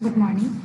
Good morning.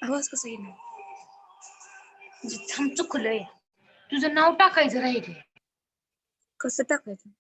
आवाज कसा येईल? म्हणजे थांब चुकलंय. तुझं नाव टाकायचं राहिले. कसं टाकायचं?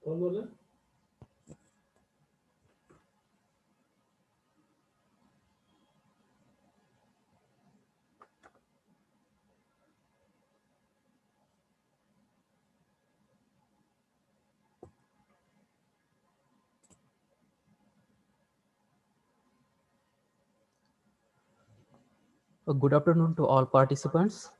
Good afternoon to all participants.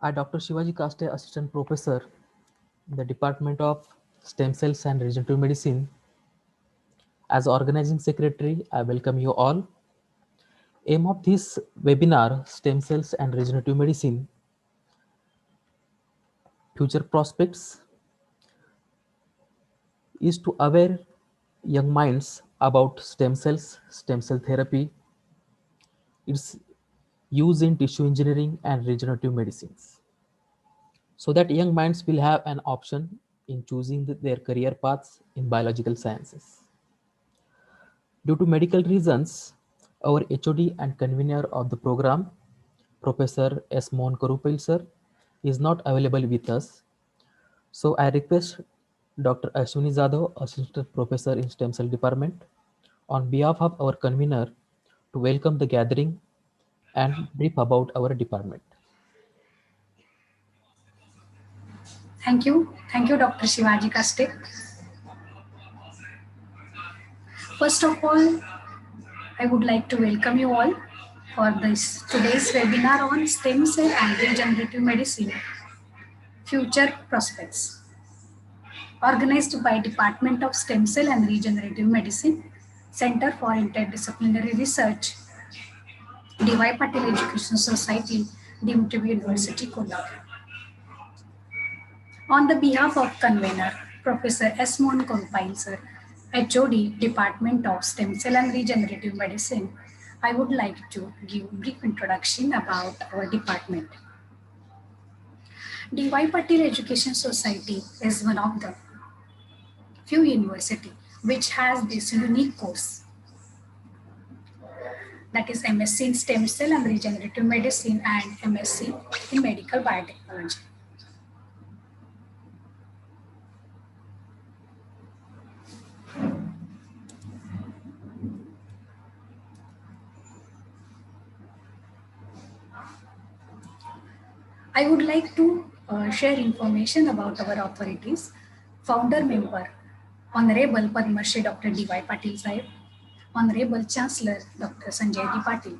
I, Dr. Shivaji Kaste, Assistant Professor in the Department of Stem Cells and Regenerative Medicine. As Organizing Secretary, I welcome you all. Aim of this webinar, Stem Cells and Regenerative Medicine, Future Prospects, is to aware young minds about stem cells, stem cell therapy, its use in tissue engineering and regenerative medicines, so that young minds will have an option in choosing their career paths in biological sciences. Due to medical reasons, our HOD and convener of the program, Professor S. Mohan Karupil sir, is not available with us. So I request Dr. Ashwini Zadav, Assistant Professor in Stem Cell Department, on behalf of our convener to welcome the gathering and brief about our department. Thank you, Dr. Shivaji Kaste. First of all, I would like to welcome you all for this today's webinar on stem cell and regenerative medicine, future prospects, organized by Department of Stem Cell and Regenerative Medicine, Center for Interdisciplinary Research, D.Y. Patil Education Society, DMTV University, Kolkata. On the behalf of convener, Professor S. Mohan Karupil sir, HOD, Department of Stem Cell and Regenerative Medicine, I would like to give a brief introduction about our department. D.Y. Patil Education Society is one of the few universities which has this unique course, that is MSc in Stem Cell and Regenerative Medicine and MSc in Medical Biotechnology. I would like to share information about our authorities. Founder member, Honorable Padma Shri Dr. D.Y. Patil Sahib, Honorable Chancellor Dr. Sanjay D. Patil,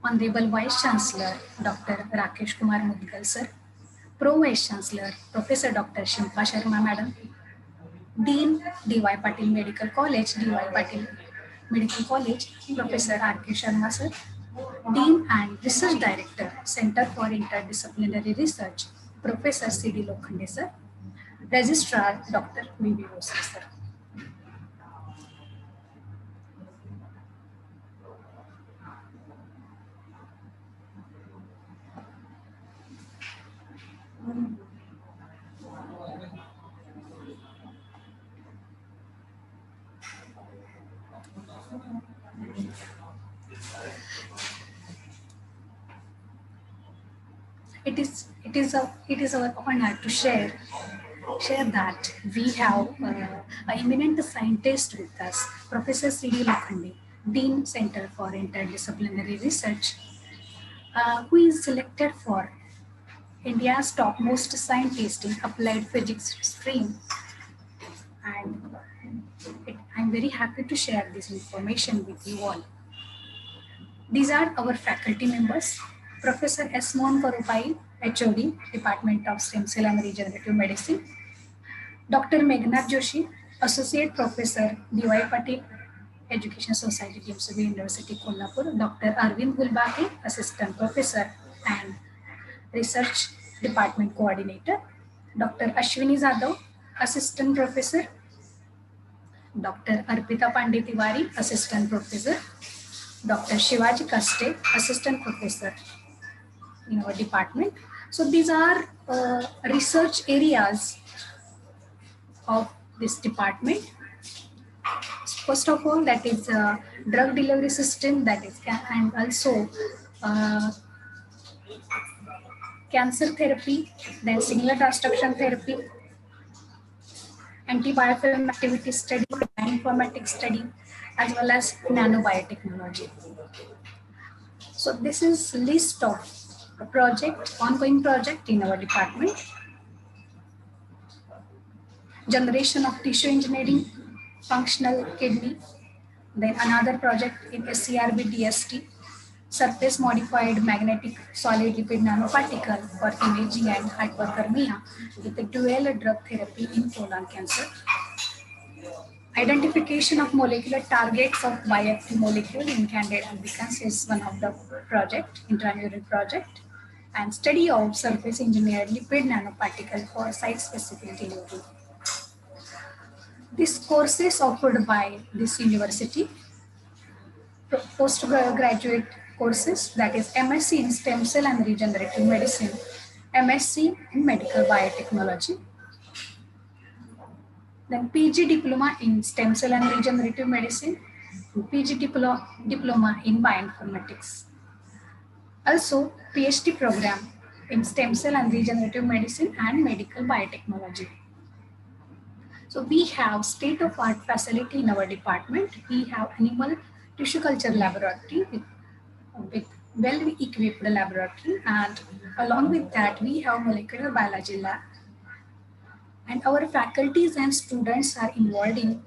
Honorable Vice Chancellor Dr. Rakesh Kumar Mudgal sir, Pro Vice Chancellor Professor Dr. Shilpa Sharma Madam, Dean D.Y. Patil Medical College, D.Y. Patil Medical College, Professor R.K. Sharma sir, Dean and Research Director, Center for Interdisciplinary Research, Professor C.D. Lokhande sir, Registrar Dr. B.B. Rossi sir. It is our honor to share that we have an eminent scientist with us, Professor C.D. Lokhande, Dean Center for Interdisciplinary Research, who is selected for India's topmost scientist in applied physics stream. And I'm very happy to share this information with you all. These are our faculty members. Professor S. Mohan Karupil, HOD, Department of Stem Cell and Regenerative Medicine. Dr. Meghnath Joshi, Associate Professor, D.Y. Patil Education Society, DMTV University, Kolhapur. Dr. Arvind Gulbake, Assistant Professor and Research Department Coordinator. Dr. Ashwini Zadav, Assistant Professor. Dr. Arpita Pandey Tiwari, Assistant Professor. Dr. Shivaji Kaste, Assistant Professor in our department. So these are research areas of this department. First of all, that is drug delivery system, that is, and also uh, cancer therapy, then signal transduction therapy, anti-biofilm activity study, bioinformatics study, as well as nanobiotechnology. So this is list of a project, ongoing project in our department. Generation of tissue engineering, functional kidney, then another project in SCRB DST, surface modified magnetic solid lipid nanoparticle for imaging and hyperthermia with a dual drug therapy in colon cancer. Identification of molecular targets of bioactive molecule in candida albicans is one of the project, intramural project, and study of surface engineered lipid nanoparticle for site-specific delivery. These courses offered by this university, postgraduate courses, that is MSc in stem cell and regenerative medicine, MSc in medical biotechnology, then PG diploma in stem cell and regenerative medicine, PG diploma in bioinformatics. Also, PhD program in stem cell and regenerative medicine and medical biotechnology. So we have state-of-art facility in our department. We have animal tissue culture laboratory with well-equipped laboratory, and along with that, we have molecular biology lab. And our faculties and students are involved in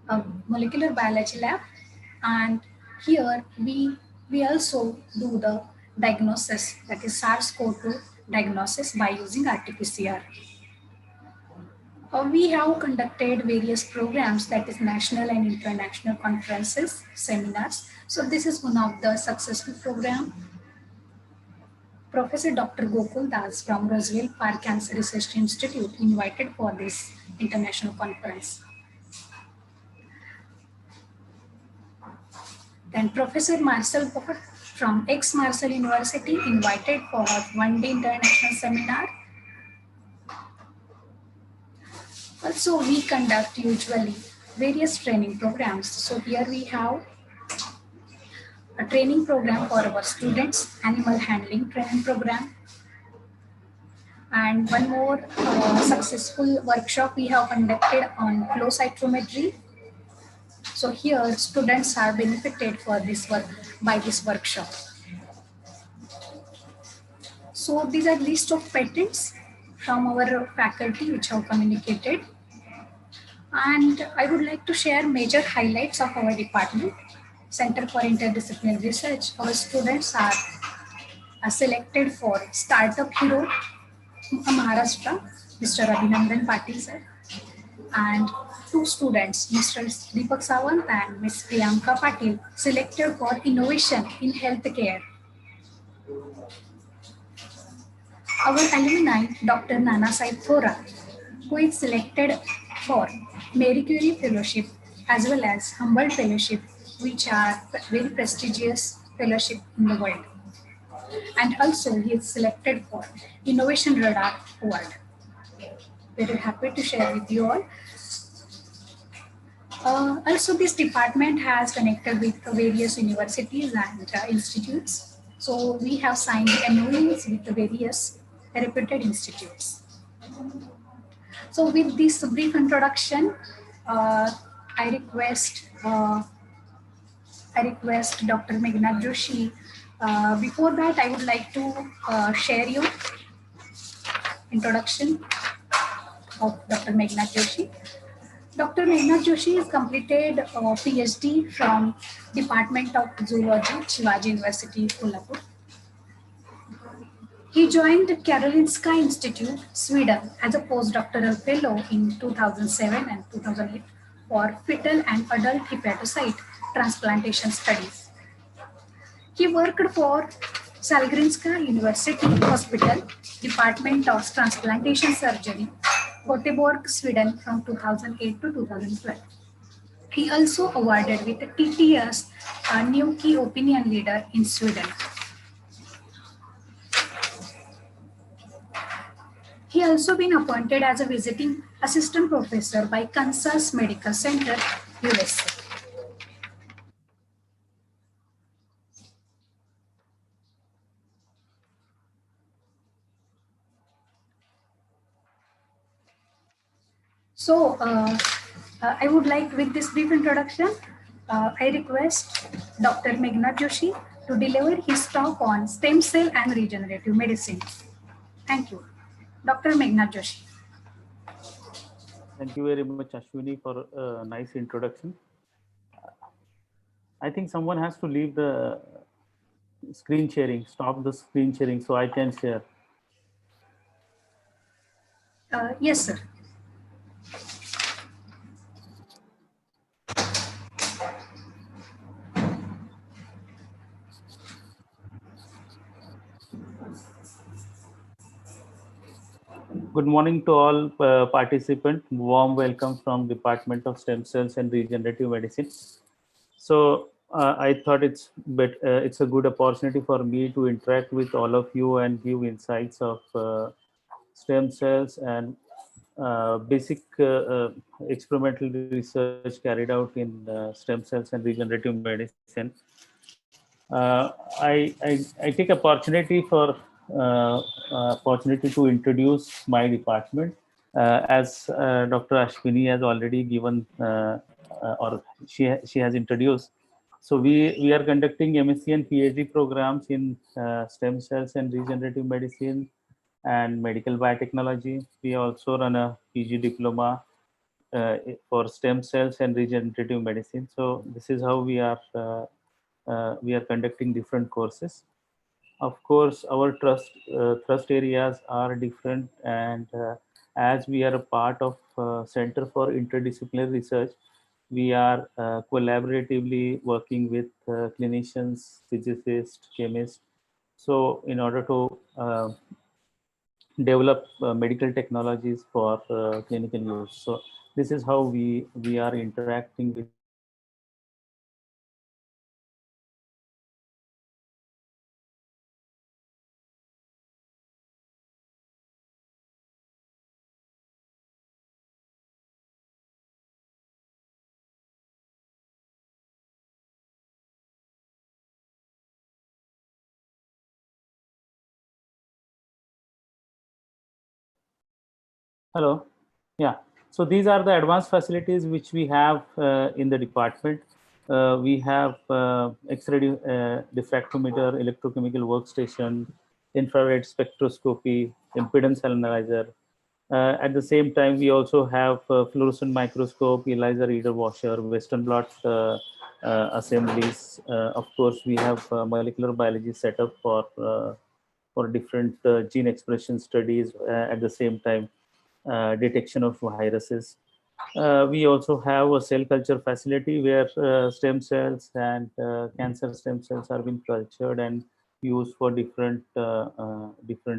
a molecular biology lab, and here we also do the diagnosis, that is SARS-CoV-2 diagnosis by using RT-PCR. We have conducted various programs, that is national and international conferences, seminars. So this is one of the successful program. Professor Dr. Gokul Das from Roswell Park Cancer Research Institute invited for this international conference. Then Professor Marcel Bott from ex-Marcel University invited for a one-day international seminar. Also, we conduct usually various training programs. So here we have a training program for our students, animal handling training program. And one more successful workshop we have conducted on flow cytometry. So here students are benefited for this work by this workshop. So these are list of patents from our faculty which have communicated. And I would like to share major highlights of our department, Center for Interdisciplinary Research. Our students are selected for Startup Hero Maharashtra, Mr. Abhinandan Patil sir, and two students, Mr. Deepak Sawant and Ms. Priyanka Patil, selected for Innovation in Healthcare. Our alumni, Dr. Nana Saib Thora, who is selected for Marie Curie Fellowship as well as Humboldt Fellowship, which are very prestigious fellowship in the world. And also he is selected for Innovation Radar Award. Very happy to share with you all. Also, this department has connected with various universities and institutes. So we have signed MOUs with various reputed institutes. So with this brief introduction, I request Dr. Meghnad Joshi. Before that, I would like to share you introduction of Dr. Meghnad Joshi. Dr. Meghnad Joshi has completed a PhD from Department of Zoology, Shivaji University, Kolhapur. He joined Karolinska Institute, Sweden as a postdoctoral fellow in 2007 and 2008 for fetal and adult hepatocyte transplantation studies. He worked for Sahlgrenska University Hospital, Department of Transplantation Surgery, Göteborg, Sweden from 2008 to 2012. He also awarded with TTS New Key Opinion Leader in Sweden. He also been appointed as a visiting assistant professor by Kansas Medical Center USA. So, I would like, with this brief introduction, I request Dr. Meghna Joshi to deliver his talk on stem cell and regenerative medicine. Thank you. Dr. Meghna Joshi. Thank you very much, Ashwini, for a nice introduction. I think someone has to leave the screen sharing, stop the screen sharing so I can share. Yes, sir. Good morning to all participants. Warm welcome from Department of Stem Cells and Regenerative Medicine. So I thought it's a good opportunity for me to interact with all of you and give insights of stem cells and basic experimental research carried out in stem cells and regenerative medicine. I take opportunity to introduce my department. As Dr. Ashwini has already given or she has introduced. So we are conducting MSc and PhD programs in stem cells and regenerative medicine and medical biotechnology. We also run a PG diploma for stem cells and regenerative medicine. So this is how we are conducting different courses. Of course, our thrust areas are different, and as we are a part of Center for Interdisciplinary Research, we are collaboratively working with clinicians, physicists, chemists. So, in order to develop medical technologies for clinical use. So, this is how we are interacting with Hello. Yeah. So these are the advanced facilities which we have in the department. We have X-ray diffractometer, electrochemical workstation, infrared spectroscopy, impedance analyzer. At the same time, we also have fluorescent microscope, ELISA reader washer, Western blot assemblies. Of course, we have molecular biology setup for different gene expression studies at the same time. Detection of viruses. We also have a cell culture facility where stem cells and cancer stem cells are being cultured and used for different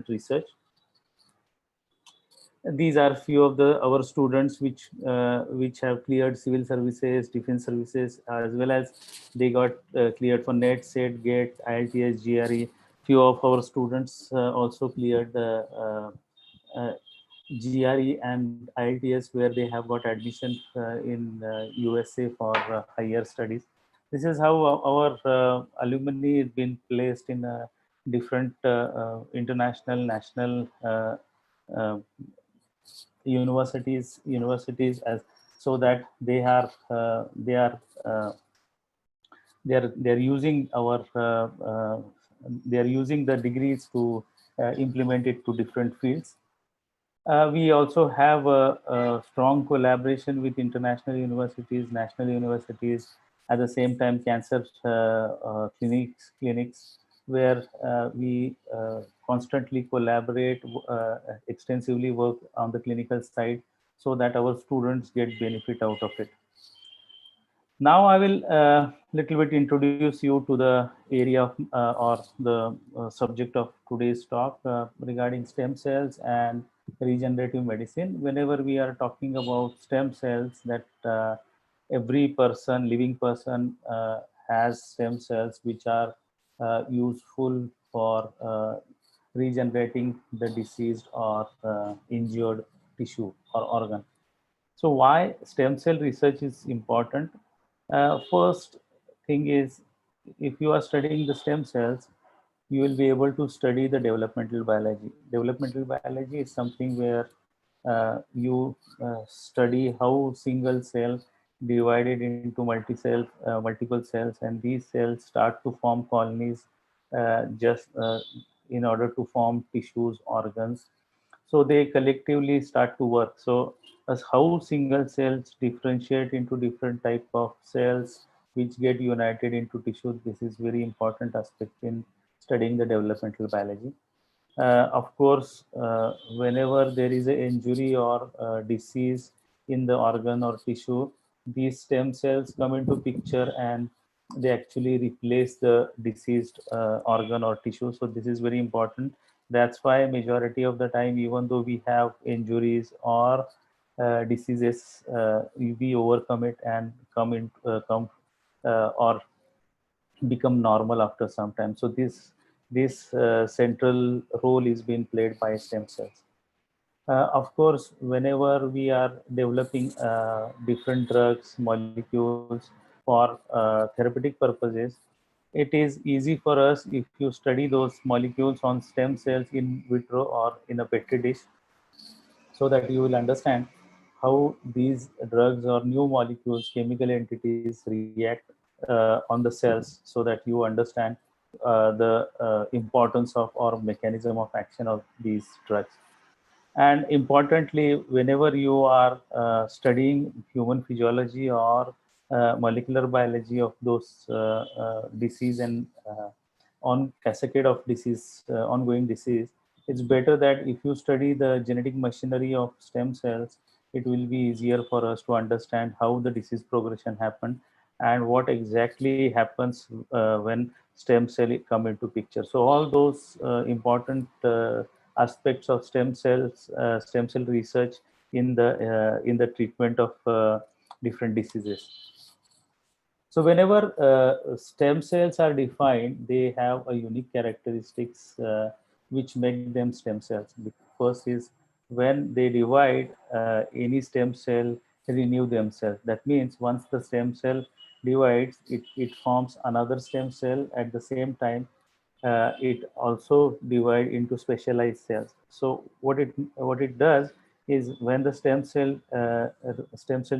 research. These are few of our students which have cleared civil services, defense services, as well as they got cleared for NET, SET, GATE, IELTS, GRE. Few of our students also cleared the GRE and IELTS, where they have got admission in USA for higher studies. This is how our alumni has been placed in different international, national uh, universities, as so that they are using our they are using the degrees to implement it to different fields. We also have a strong collaboration with international universities, national universities, at the same time cancer clinics where we constantly collaborate, extensively work on the clinical side so that our students get benefit out of it. Now I will little bit introduce you to the area of or the subject of today's talk regarding stem cells and regenerative medicine. Whenever we are talking about stem cells, that every person, living person, has stem cells which are useful for regenerating the diseased or injured tissue or organ. So why stem cell research is important? First thing is, if you are studying the stem cells, you will be able to study the developmental biology. Developmental biology is something where you study how single cell divided into multiple cells, and these cells start to form colonies just in order to form tissues, organs. So they collectively start to work. So as how single cells differentiate into different type of cells which get united into tissue, this is very important aspect in studying the developmental biology. Of course, whenever there is an injury or disease in the organ or tissue, these stem cells come into picture and they actually replace the diseased organ or tissue. So this is very important. That's why majority of the time, even though we have injuries or diseases, we overcome it and or become normal after some time. So this central role is being played by stem cells. Of course, whenever we are developing different drugs, molecules for therapeutic purposes, it is easy for us if you study those molecules on stem cells in vitro or in a petri dish, so that you will understand how these drugs or new molecules, chemical entities react on the cells, so that you understand the importance of or mechanism of action of these drugs. And importantly, whenever you are studying human physiology or molecular biology of those disease and on cascade of disease, ongoing disease, it's better that if you study the genetic machinery of stem cells, it will be easier for us to understand how the disease progression happened and what exactly happens when stem cell come into picture. So all those important aspects of stem cell research in the treatment of different diseases. So whenever stem cells are defined, they have a unique characteristics which make them stem cells. The first is when they divide, any stem cell renew themselves. That means once the stem cell divides, it forms another stem cell. At the same time, it also divide into specialized cells. So what it does is when the stem cell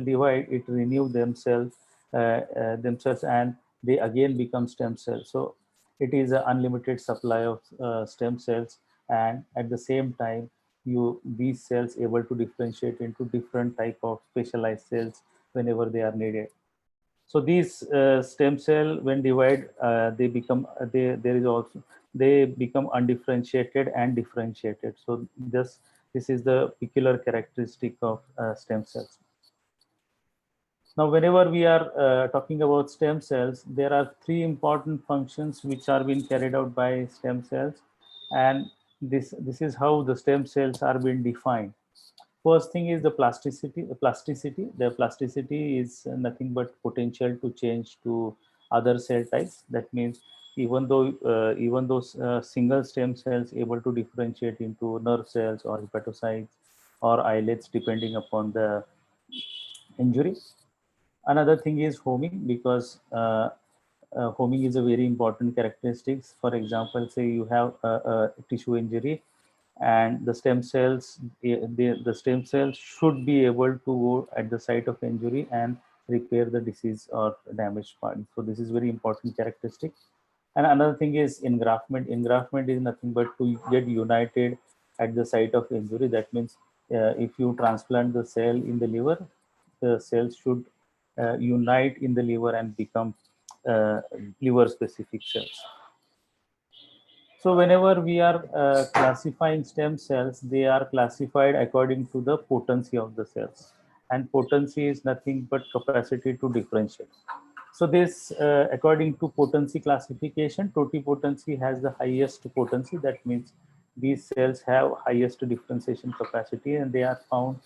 divide, it renew themselves and they again become stem cells. So it is an unlimited supply of stem cells, and at the same time these cells able to differentiate into different type of specialized cells whenever they are needed. So these stem cell when divide, they become there is also they become undifferentiated and differentiated. So this is the peculiar characteristic of stem cells. Now, whenever we are talking about stem cells, there are three important functions which are being carried out by stem cells, and this is how the stem cells are being defined. First thing is the plasticity. The plasticity is nothing but potential to change to other cell types. That means even those single stem cells able to differentiate into nerve cells or hepatocytes or islets depending upon the injury. Another thing is homing, because homing is a very important characteristics. For example, say you have a tissue injury, and the stem cells, the stem cells should be able to go at the site of injury and repair the disease or damaged part. So this is very important characteristic. And another thing is engraftment. Engraftment is nothing but to get united at the site of injury. That means if you transplant the cell in the liver, the cells should unite in the liver and become liver specific cells. So whenever we are classifying stem cells, they are classified according to the potency of the cells. And potency is nothing but capacity to differentiate. So this, according to potency classification, totipotency has the highest potency. That means these cells have highest differentiation capacity, and they are found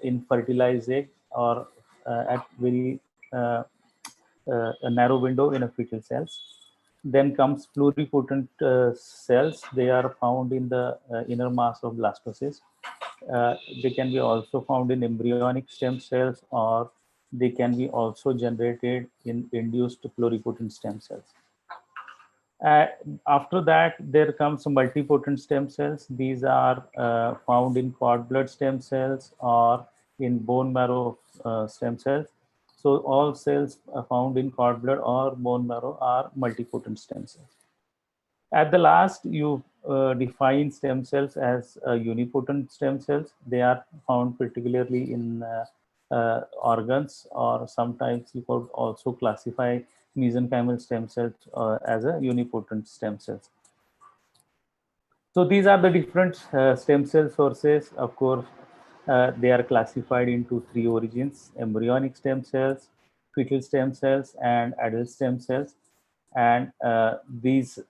in fertilized egg or at very a narrow window in a fetal cells. Then comes pluripotent cells. They are found in the inner mass of blastocyst. They can be also found in embryonic stem cells, or they can be also generated in induced pluripotent stem cells. Uh, After that, there comes multipotent stem cells. These are found in cord blood stem cells or in bone marrow stem cells. So all cells found in cord blood or bone marrow are multipotent stem cells. At the last, you define stem cells as unipotent stem cells. They are found particularly in organs, or sometimes you could also classify mesenchymal stem cells as a unipotent stem cells. So these are the different stem cell sources. Of course, they are classified into three origins: embryonic stem cells, fetal stem cells, and adult stem cells. And these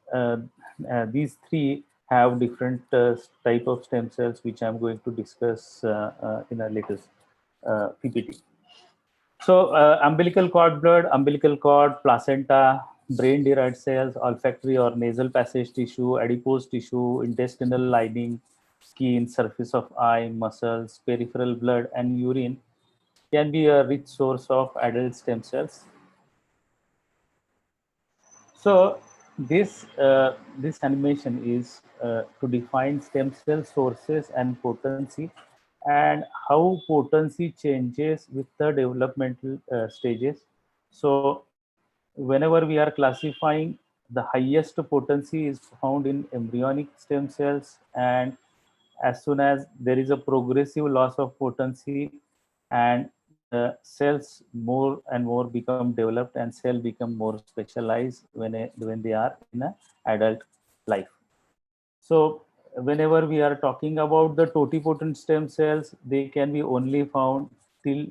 three have different type of stem cells, which I'm going to discuss in a later PPT. So umbilical cord blood, umbilical cord, placenta, brain-derived cells, olfactory or nasal passage tissue, adipose tissue, intestinal lining, skin, surface of eye, muscles, peripheral blood, and urine can be a rich source of adult stem cells. So this animation is to define stem cell sources and potency, and how potency changes with the developmental stages. So whenever we are classifying, the highest potency is found in embryonic stem cells, and as soon as there is a progressive loss of potency, and the cells more and more become developed and cell become more specialized when they are in a adult life. So whenever we are talking about the totipotent stem cells, they can be only found till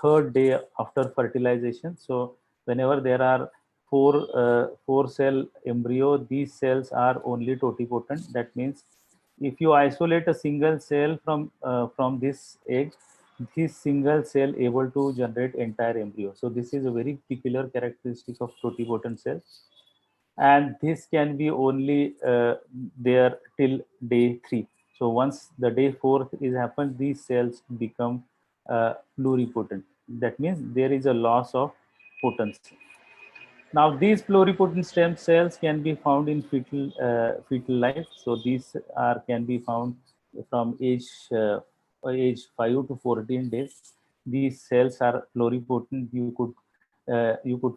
third day after fertilization. So whenever there are four cell embryo, these cells are only totipotent. That means if you isolate a single cell from this egg, this single cell able to generate entire embryo. So this is a very peculiar characteristic of totipotent cells, and this can be only there till day 3. So once the day 4th is happened, these cells become pluripotent. That means there is a loss of potency. Now these pluripotent stem cells can be found in fetal life. So these are can be found from age 5 to 14 days. These cells are pluripotent. You could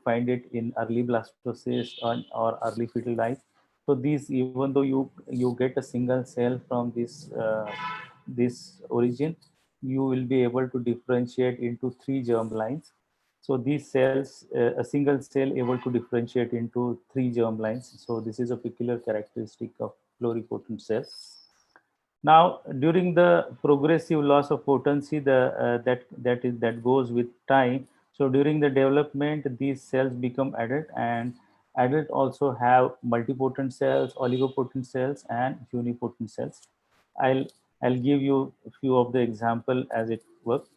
find it in early blastocyst or early fetal life. So these, even though you get a single cell from this origin, you will be able to differentiate into 3 germ lines. So these cells, a single cell able to differentiate into 3 germ lines. So this is a peculiar characteristic of pluripotent cells. Now, during the progressive loss of potency, that goes with time. So during the development, these cells become adult, and adult also have multipotent cells, oligopotent cells, and unipotent cells. I'll I'll give you a few of the example as it works.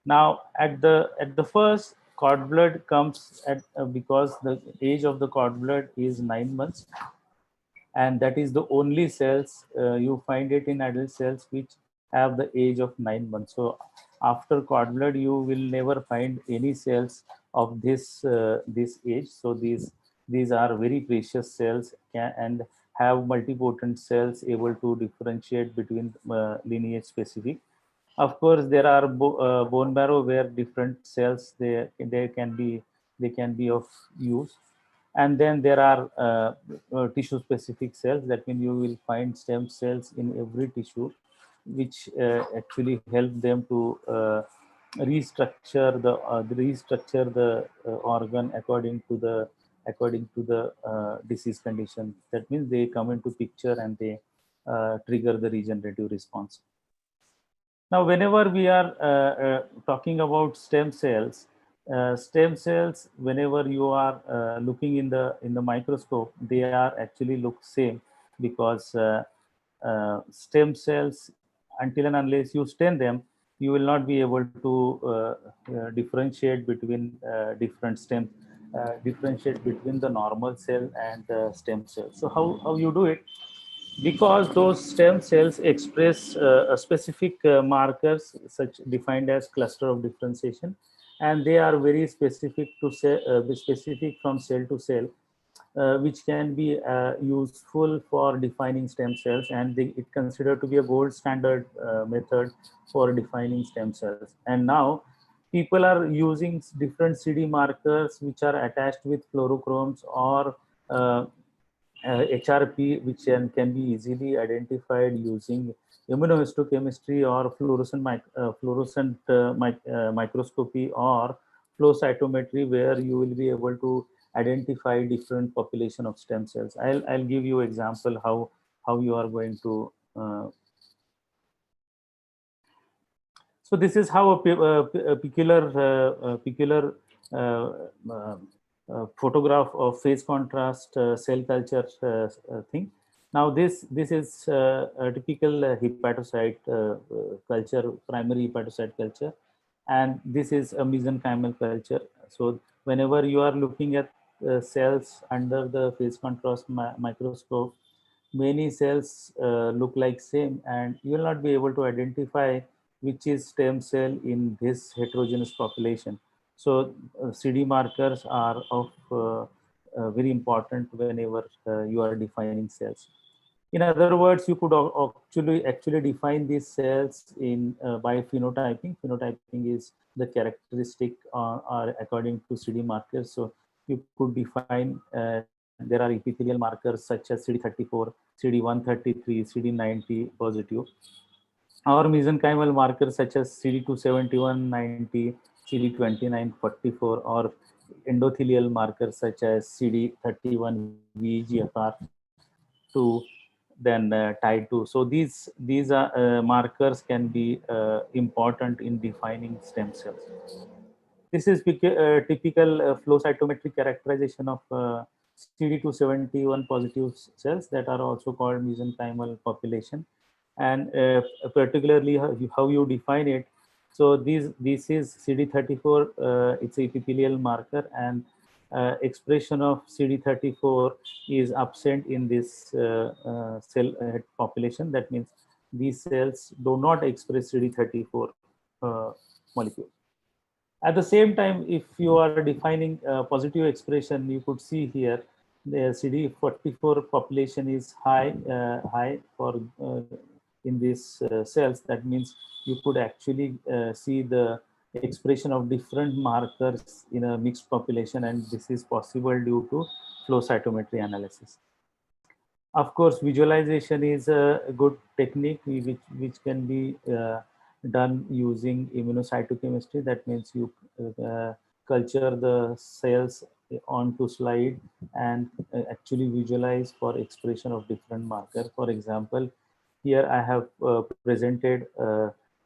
Now, at the first, cord blood comes at because the age of the cord blood is 9 months, and that is the only cells you find it in adult cells which have the age of 9 months. So after cord blood, you will never find any cells of this age. So these are very precious cells, and have multipotent cells able to differentiate between lineage specific. Of course, there are bone marrow where different cells they can be of use, and then there are tissue specific cells. That means you will find stem cells in every tissue, which actually help them to restructure the organ according to the disease condition. That means they come into picture, and they trigger the regenerative response. Now, whenever we are talking about stem cells, whenever you are looking in the microscope, they are actually look same, because stem cells, until and unless you stain them, you will not be able to differentiate between differentiate between the normal cell and the stem cell. So how you do it? because those stem cells express a specific markers such defined as cluster of differentiation, and they are very specific to specific from cell to cell, which can be useful for defining stem cells, and it considered to be a gold standard method for defining stem cells. And now people are using different CD markers which are attached with fluorochromes or HRP, which can be easily identified using immunohistochemistry or fluorescent microscopy or flow cytometry, where you will be able to identify different population of stem cells. I'll give you example how you are going to. So this is how a peculiar uh, uh, photograph of phase contrast cell culture thing. Now this is a typical hepatocyte culture, primary hepatocyte culture, and this is a mesenchymal culture. So whenever you are looking at cells under the phase contrast microscope, many cells look like same, and you will not be able to identify which is stem cell in this heterogeneous population. So CD markers are of very important whenever you are defining cells. In other words, you could actually define these cells in by phenotyping. Phenotyping is the characteristic are according to CD markers. So you could define there are epithelial markers such as CD34, CD133, CD90 positive, or mesenchymal markers such as CD271, 90, CD29, 44, or endothelial markers such as CD31, VEGFR2, then TIE2. So these are markers can be important in defining stem cells. This is typical flow cytometric characterization of CD271 positive cells that are also called mesenchymal population, and particularly how you define it. So this is CD34. It's a epithelial marker, and expression of CD34 is absent in this cell population. That means these cells do not express CD34 molecule. At the same time, if you are defining positive expression, you could see here the CD44 population is high for in these cells. That means you could actually see the expression of different markers in a mixed population, and this is possible due to flow cytometry analysis. Of course, visualization is a good technique which can be done using immunocytochemistry. That means you culture the cells onto slide and actually visualize for expression of different marker. For example, here I have presented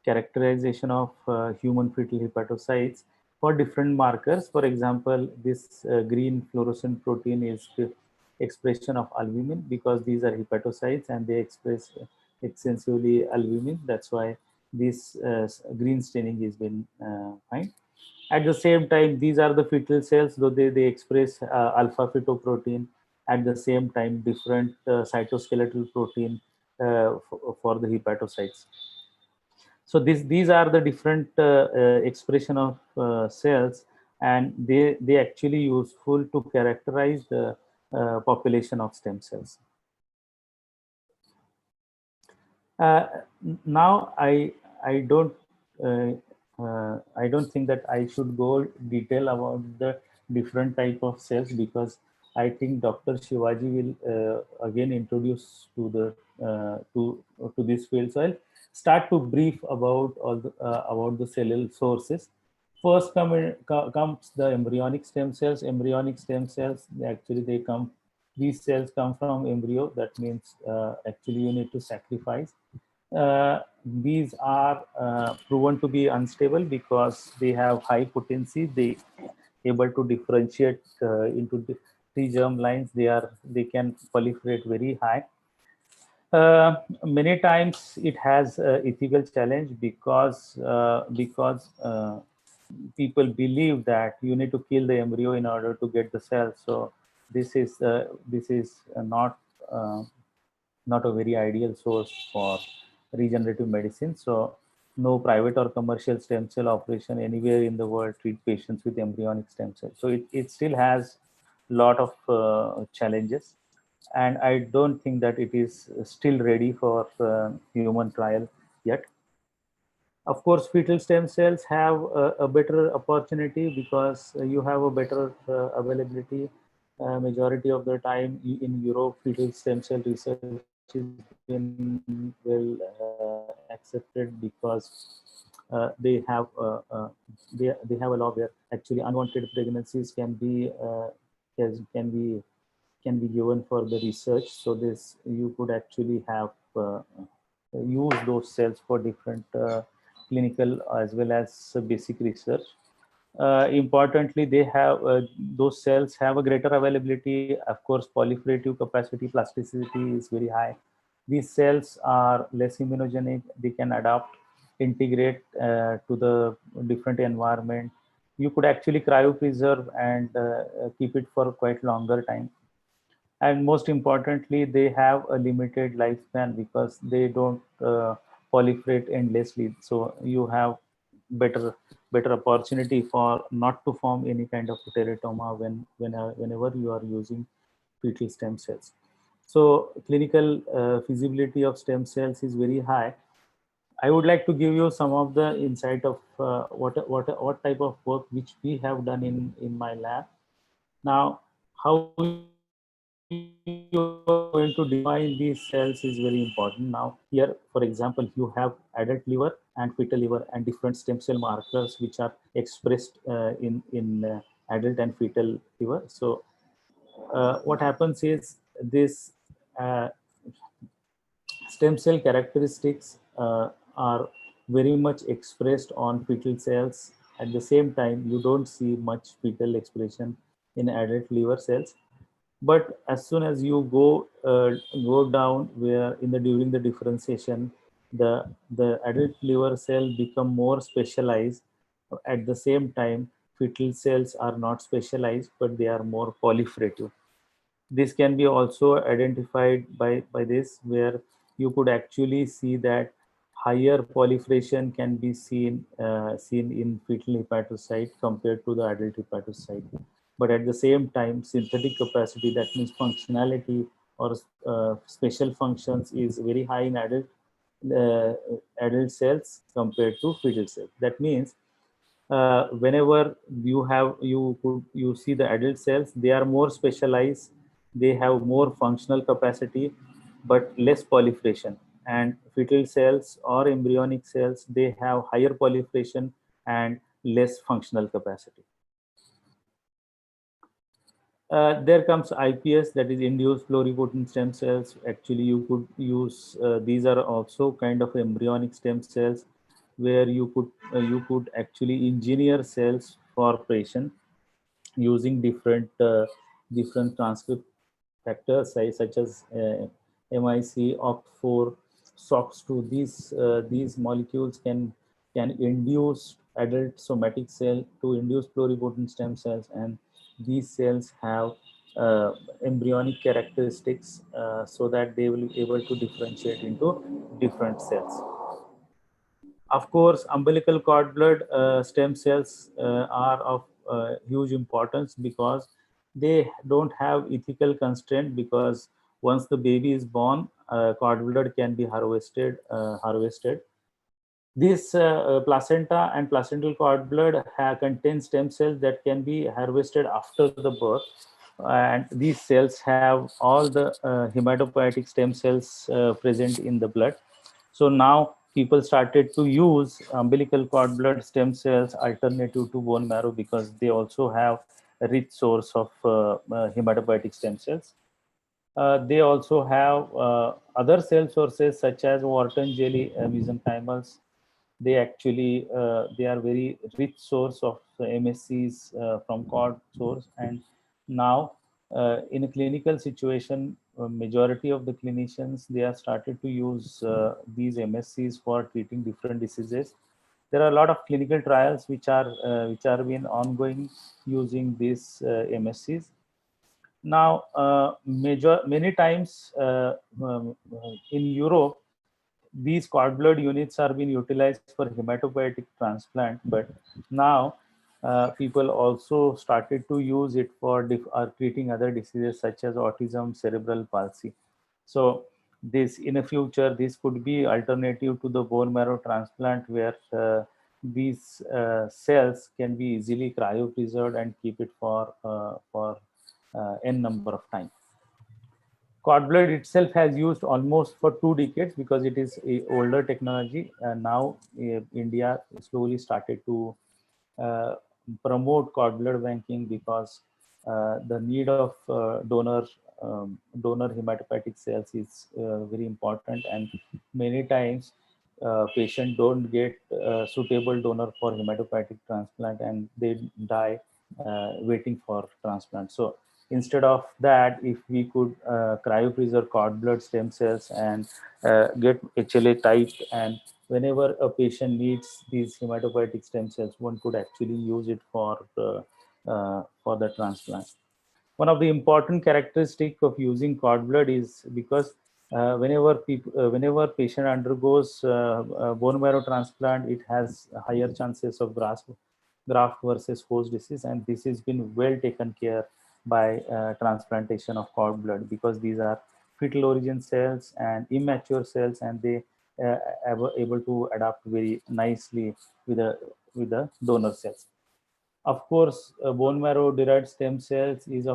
characterization of human fetal hepatocytes for different markers. For example, this green fluorescent protein is the expression of albumin, because these are hepatocytes and they express extensively albumin. That's why this green staining has been fine. At the same time, these are the fetal cells, though they express alpha fetoprotein. At the same time, different cytoskeletal protein for the hepatocytes. So these are the different expression of cells, and they actually useful to characterize the population of stem cells. Now I don't think that I should go detail about the different type of cells, because I think Dr. Shivaji will again introduce to the to this field. So I'll start to brief about the cellular sources. First comes the embryonic stem cells. Embryonic stem cells, actually these cells come from embryo. That means actually you need to sacrifice. These are proven to be unstable because they have high potency. They able to differentiate into three germ lines. They can proliferate very high. Many times it has ethical challenge because people believe that you need to kill the embryo in order to get the cell. So this is not not a very ideal source for regenerative medicine. So no private or commercial stem cell operation anywhere in the world treat patients with embryonic stem cells. So it still has a lot of challenges, and I don't think that it is still ready for human trial yet. Of course, fetal stem cells have a better opportunity because you have a better availability. Majority of the time in Europe, fetal stem cell research has been well accepted because they have they have a law where actually unwanted pregnancies can be given for the research. So this you could actually have use those cells for different clinical as well as basic research. Importantly, they have those cells have a greater availability. Of course, proliferative capacity, plasticity is very high. These cells are less immunogenic. They can adapt, integrate to the different environment. You could actually cryopreserve and keep it for quite longer time. And most importantly, they have a limited lifespan because they don't proliferate endlessly. So you have better better opportunity for not to form any kind of teratoma whenever you are using fetal stem cells. So clinical feasibility of stem cells is very high. I would like to give you some of the insight of what type of work which we have done in my lab. Now, how you are going to define these cells is very important. Now, here, for example, you have adult liver and fetal liver and different stem cell markers which are expressed in adult and fetal liver. So, what happens is this uh, stem cell characteristics are very much expressed on fetal cells. At the same time, you don't see much fetal expression in adult liver cells. But as soon as you go down where in the during the differentiation, the adult liver cell become more specialized. At the same time, fetal cells are not specialized, but they are more proliferative. This can be also identified by this, where you could actually see that higher proliferation can be seen in fetal hepatocyte compared to the adult hepatocyte. But at the same time, synthetic capacity, that means functionality or special functions, is very high in uh, adult cells compared to fetal cells. That means whenever you see the adult cells, they are more specialized, they have more functional capacity but less proliferation. And fetal cells or embryonic cells, they have higher proliferation and less functional capacity. There comes IPS, that is induced pluripotent stem cells. Actually, you could use these are also kind of embryonic stem cells, where you could actually engineer cells for operation using different transcript factors such as MIC, OCT4, SOX2. These molecules can induce adult somatic cell to induce pluripotent stem cells, and these cells have uh, embryonic characteristics so that they will be able to differentiate into different cells. Of course, umbilical cord blood stem cells are of huge importance because they don't have ethical constraint, because once the baby is born, cord blood can be harvested. This placenta and placental cord blood contain stem cells that can be harvested after the birth, and these cells have all the hematopoietic stem cells present in the blood. So now people started to use umbilical cord blood stem cells alternative to bone marrow because they also have a rich source of hematopoietic stem cells. They also have other cell sources such as Wharton jelly, mesenchymal. They are very rich source of MSCs from cord source. And now in a clinical situation, majority of the clinicians, they are started to use these MSCs for treating different diseases. There are a lot of clinical trials which are been ongoing using these MSCs. Now, many times in Europe, these cord blood units are being utilized for hematopoietic transplant, but now people also started to use it for treating other diseases such as autism, cerebral palsy. So this, in a future, this could be alternative to the bone marrow transplant, where these cells can be easily cryopreserved and keep it for n number of time. Cord blood itself has used almost for 2 decades because it is a older technology. Now India slowly started to uh, promote cord blood banking because the need of donor hematopoietic cells is very important, and many times patients don't get suitable donor for hematopoietic transplant and they die waiting for transplant. So instead of that, if we could cryopreserve cord blood stem cells and get HLA typed, and whenever a patient needs these hematopoietic stem cells, one could actually use it for the transplant. One of the important characteristic of using cord blood is because whenever patient undergoes bone marrow transplant, it has higher chances of graft versus host disease, and this has been well taken care by transplantation of cord blood, because these are fetal origin cells and immature cells, and they are able to adapt very nicely with the donor cells. Of course, bone marrow derived stem cells is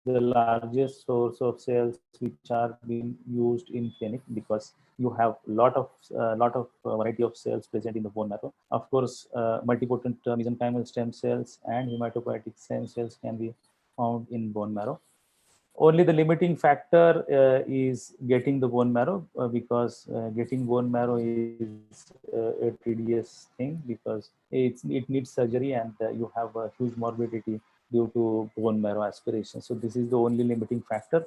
the largest source of cells which are being used in clinic, because you have lot of variety of cells present in the bone marrow. Of course, multipotent mesenchymal stem cells and hematopoietic stem cells can be found in bone marrow. Only the limiting factor is getting the bone marrow, because getting bone marrow is a tedious thing, because it needs surgery, and you have a huge morbidity due to bone marrow aspiration. So this is the only limiting factor.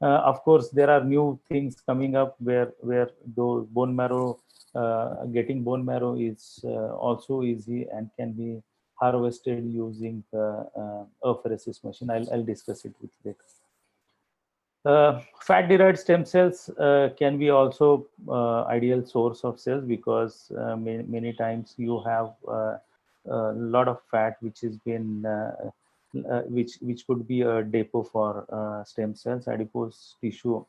Of course, there are new things coming up where those bone marrow, getting bone marrow is also easy and can be harvested using apheresis machine. I'll discuss it with later. Fat-derived stem cells can be also ideal source of cells, because many times you have a lot of fat which has been which could be a depot for stem cells. Adipose tissue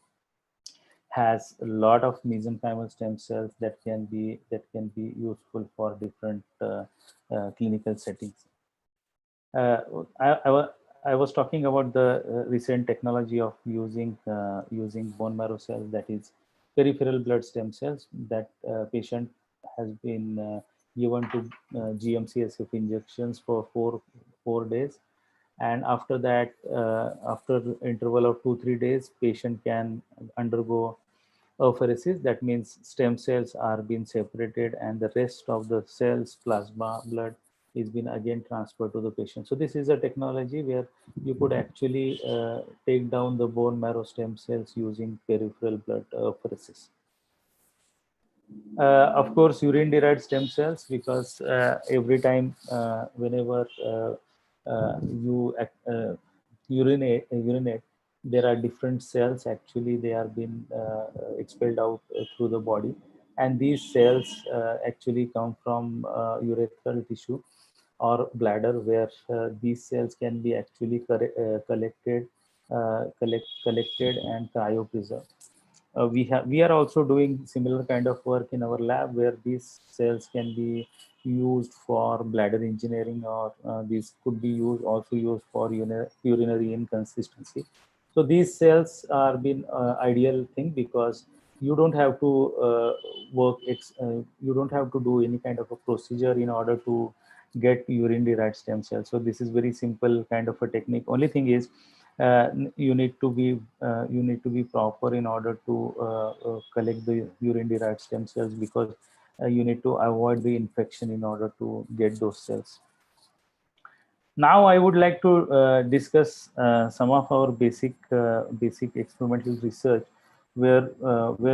has a lot of mesenchymal stem cells that can be useful for different clinical settings. Uh, I, I, wa- I was talking about the recent technology of using bone marrow cells, that is peripheral blood stem cells, that patient has been given to GMCSF injections for four days, and after that, after interval of 2-3 days, patient can undergo apheresis. That means stem cells are being separated, and the rest of the cells, plasma, blood, is being again transferred to the patient. So this is a technology where you could actually take down the bone marrow stem cells using peripheral blood apheresis. Of course, urine derived stem cells, because every time whenever you urinate, there are different cells. Actually, they are being expelled out through the body, and these cells actually come from urethral tissue or bladder, where these cells can be actually collected and cryopreserved. We are also doing similar kind of work in our lab, where these cells can be used for bladder engineering, or these could be used for urinary inconsistency. So these cells are been ideal thing, because you don't have to you don't have to do any kind of a procedure in order to get urine derived stem cells. So this is very simple kind of a technique. Only thing is, you need to be proper in order to collect the urine derived stem cells, because you need to avoid the infection in order to get those cells. Now I would like to discuss some of our basic experimental research, where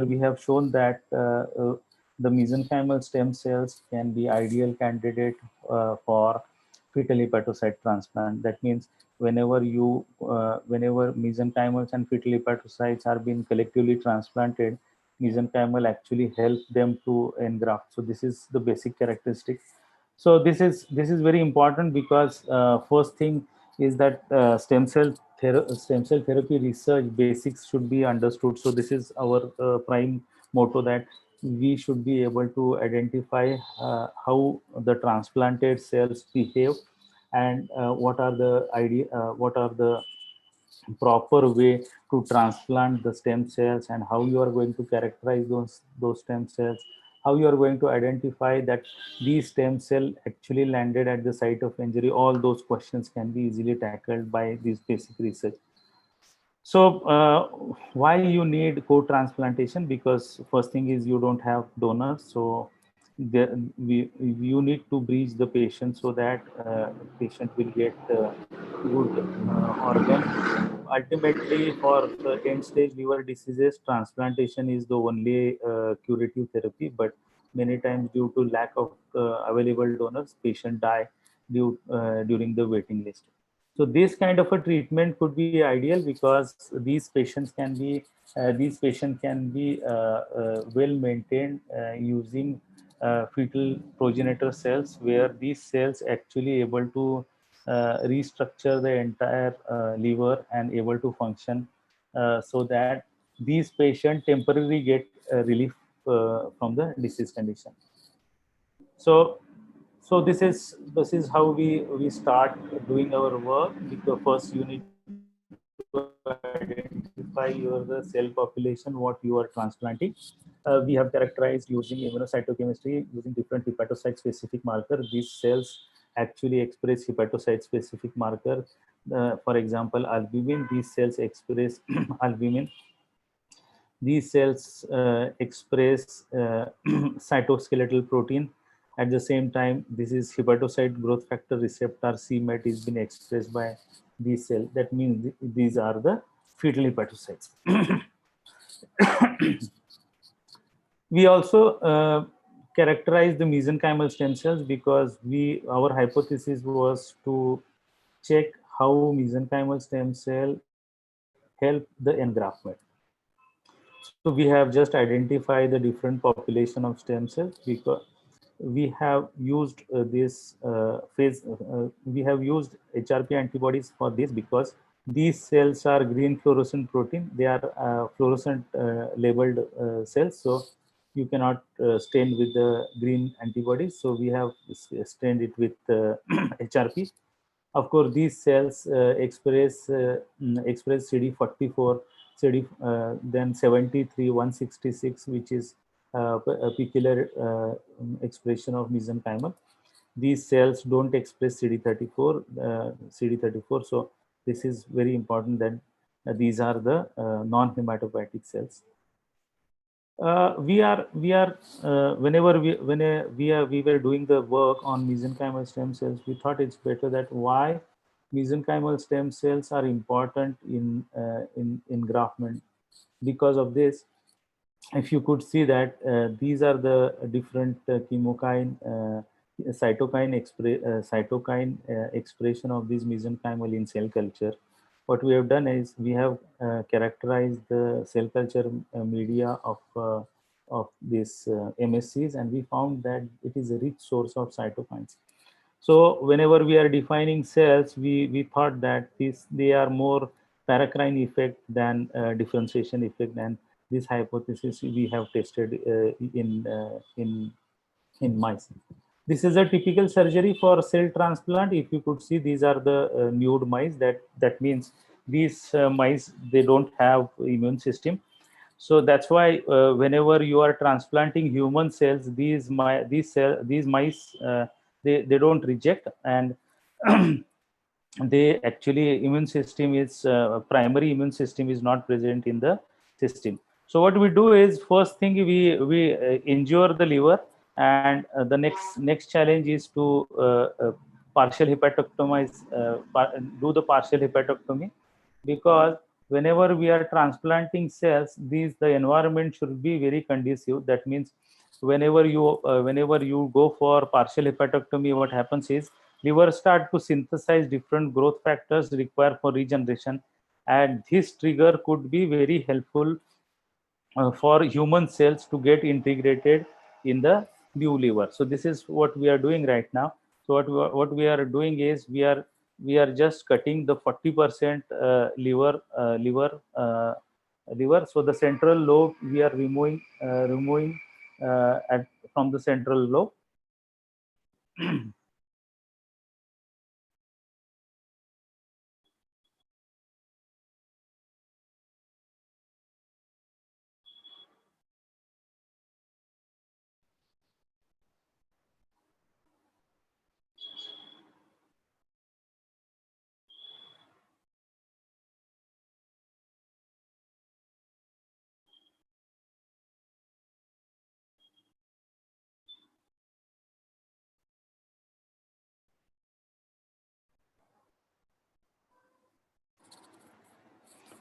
we have shown that the mesenchymal stem cells can be ideal candidate for fetal hepatocyte transplant. That means whenever whenever mesenchymal and fetal hepatocytes are being collectively transplanted, mesenchymal actually help them to engraft. So this is the basic characteristic. So this is very important because first thing is that stem cell therapy research basics should be understood. So this is our prime motto, that we should be able to identify how the transplanted cells behave, and what are the proper way to transplant the stem cells, and how you are going to characterize those stem cells, how you are going to identify that these stem cell actually landed at the site of injury. All those questions can be easily tackled by this basic research. So why you need co-transplantation? Because first thing is you don't have donors, so you need to bridge the patient so that patient will get good organ. Ultimately, for the end-stage liver diseases, transplantation is the only curative therapy. But many times, due to lack of available donors, patient die during the waiting list. So this kind of a treatment could be ideal because these patients can be well maintained using fetal progenitor cells, where these cells actually able to restructure the entire liver and able to function, so that these patients temporarily get relief from the disease condition. So this is how we start doing our work. Because first you need to identify the cell population what you are transplanting. We have characterized using immunocytochemistry using different hepatocyte specific marker. These cells actually express hepatocyte specific marker. For example, albumin. These cells express albumin. These cells express cytoskeletal protein. At the same time, this is hepatocyte growth factor receptor CMET is being expressed by these cells. That means these are the fetal hepatocytes. We also characterize the mesenchymal stem cells because our hypothesis was to check how mesenchymal stem cell help the engraftment. So we have just identified the different population of stem cells because we have used we have used HRP antibodies for this, because these cells are green fluorescent protein. They are fluorescent labeled cells, so you cannot stain with the green antibodies. So we have stained it with HRP. Of course, these cells express CD44, then 73, 166, which is a peculiar expression of mesenchymal. These cells don't express CD34. So this is very important that these are the non-hematopoietic cells. Whenever we were doing the work on mesenchymal stem cells, we thought it's better that why mesenchymal stem cells are important in engraftment. Because of this, if you could see that these are the different cytokine expression of this mesenchymal in cell culture. What we have done is we have characterized the cell culture media of these MSCs, and we found that it is a rich source of cytokines. So whenever we are defining cells, we thought that they are more paracrine effect than differentiation effect, and this hypothesis we have tested in mice. This is a typical surgery for cell transplant. If you could see, these are the nude mice. That means these mice, they don't have immune system. So that's why whenever you are transplanting human cells, these mice they don't reject, and they actually primary immune system is not present in the system. So what we do is, first thing, we injure the liver, and the next challenge is to partial hepatectomize do the partial hepatectomy. Because whenever we are transplanting cells, the environment should be very conducive. That means whenever you go for partial hepatectomy, what happens is liver start to synthesize different growth factors required for regeneration, and this trigger could be very helpful for human cells to get integrated in the new liver. So this is what we are doing right now. So what we are doing is we are just cutting the 40% liver. So the central lobe we are removing from the central lobe.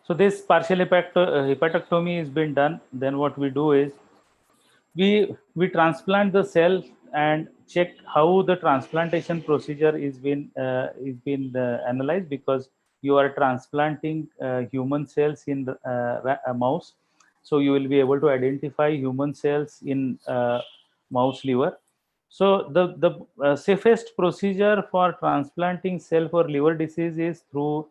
So this partial hepatectomy has been done. Then what we do is we transplant the cell and check how the transplantation procedure is been analyzed, because you are transplanting human cells in a mouse, so you will be able to identify human cells in mouse liver. So the safest procedure for transplanting cell for liver disease is through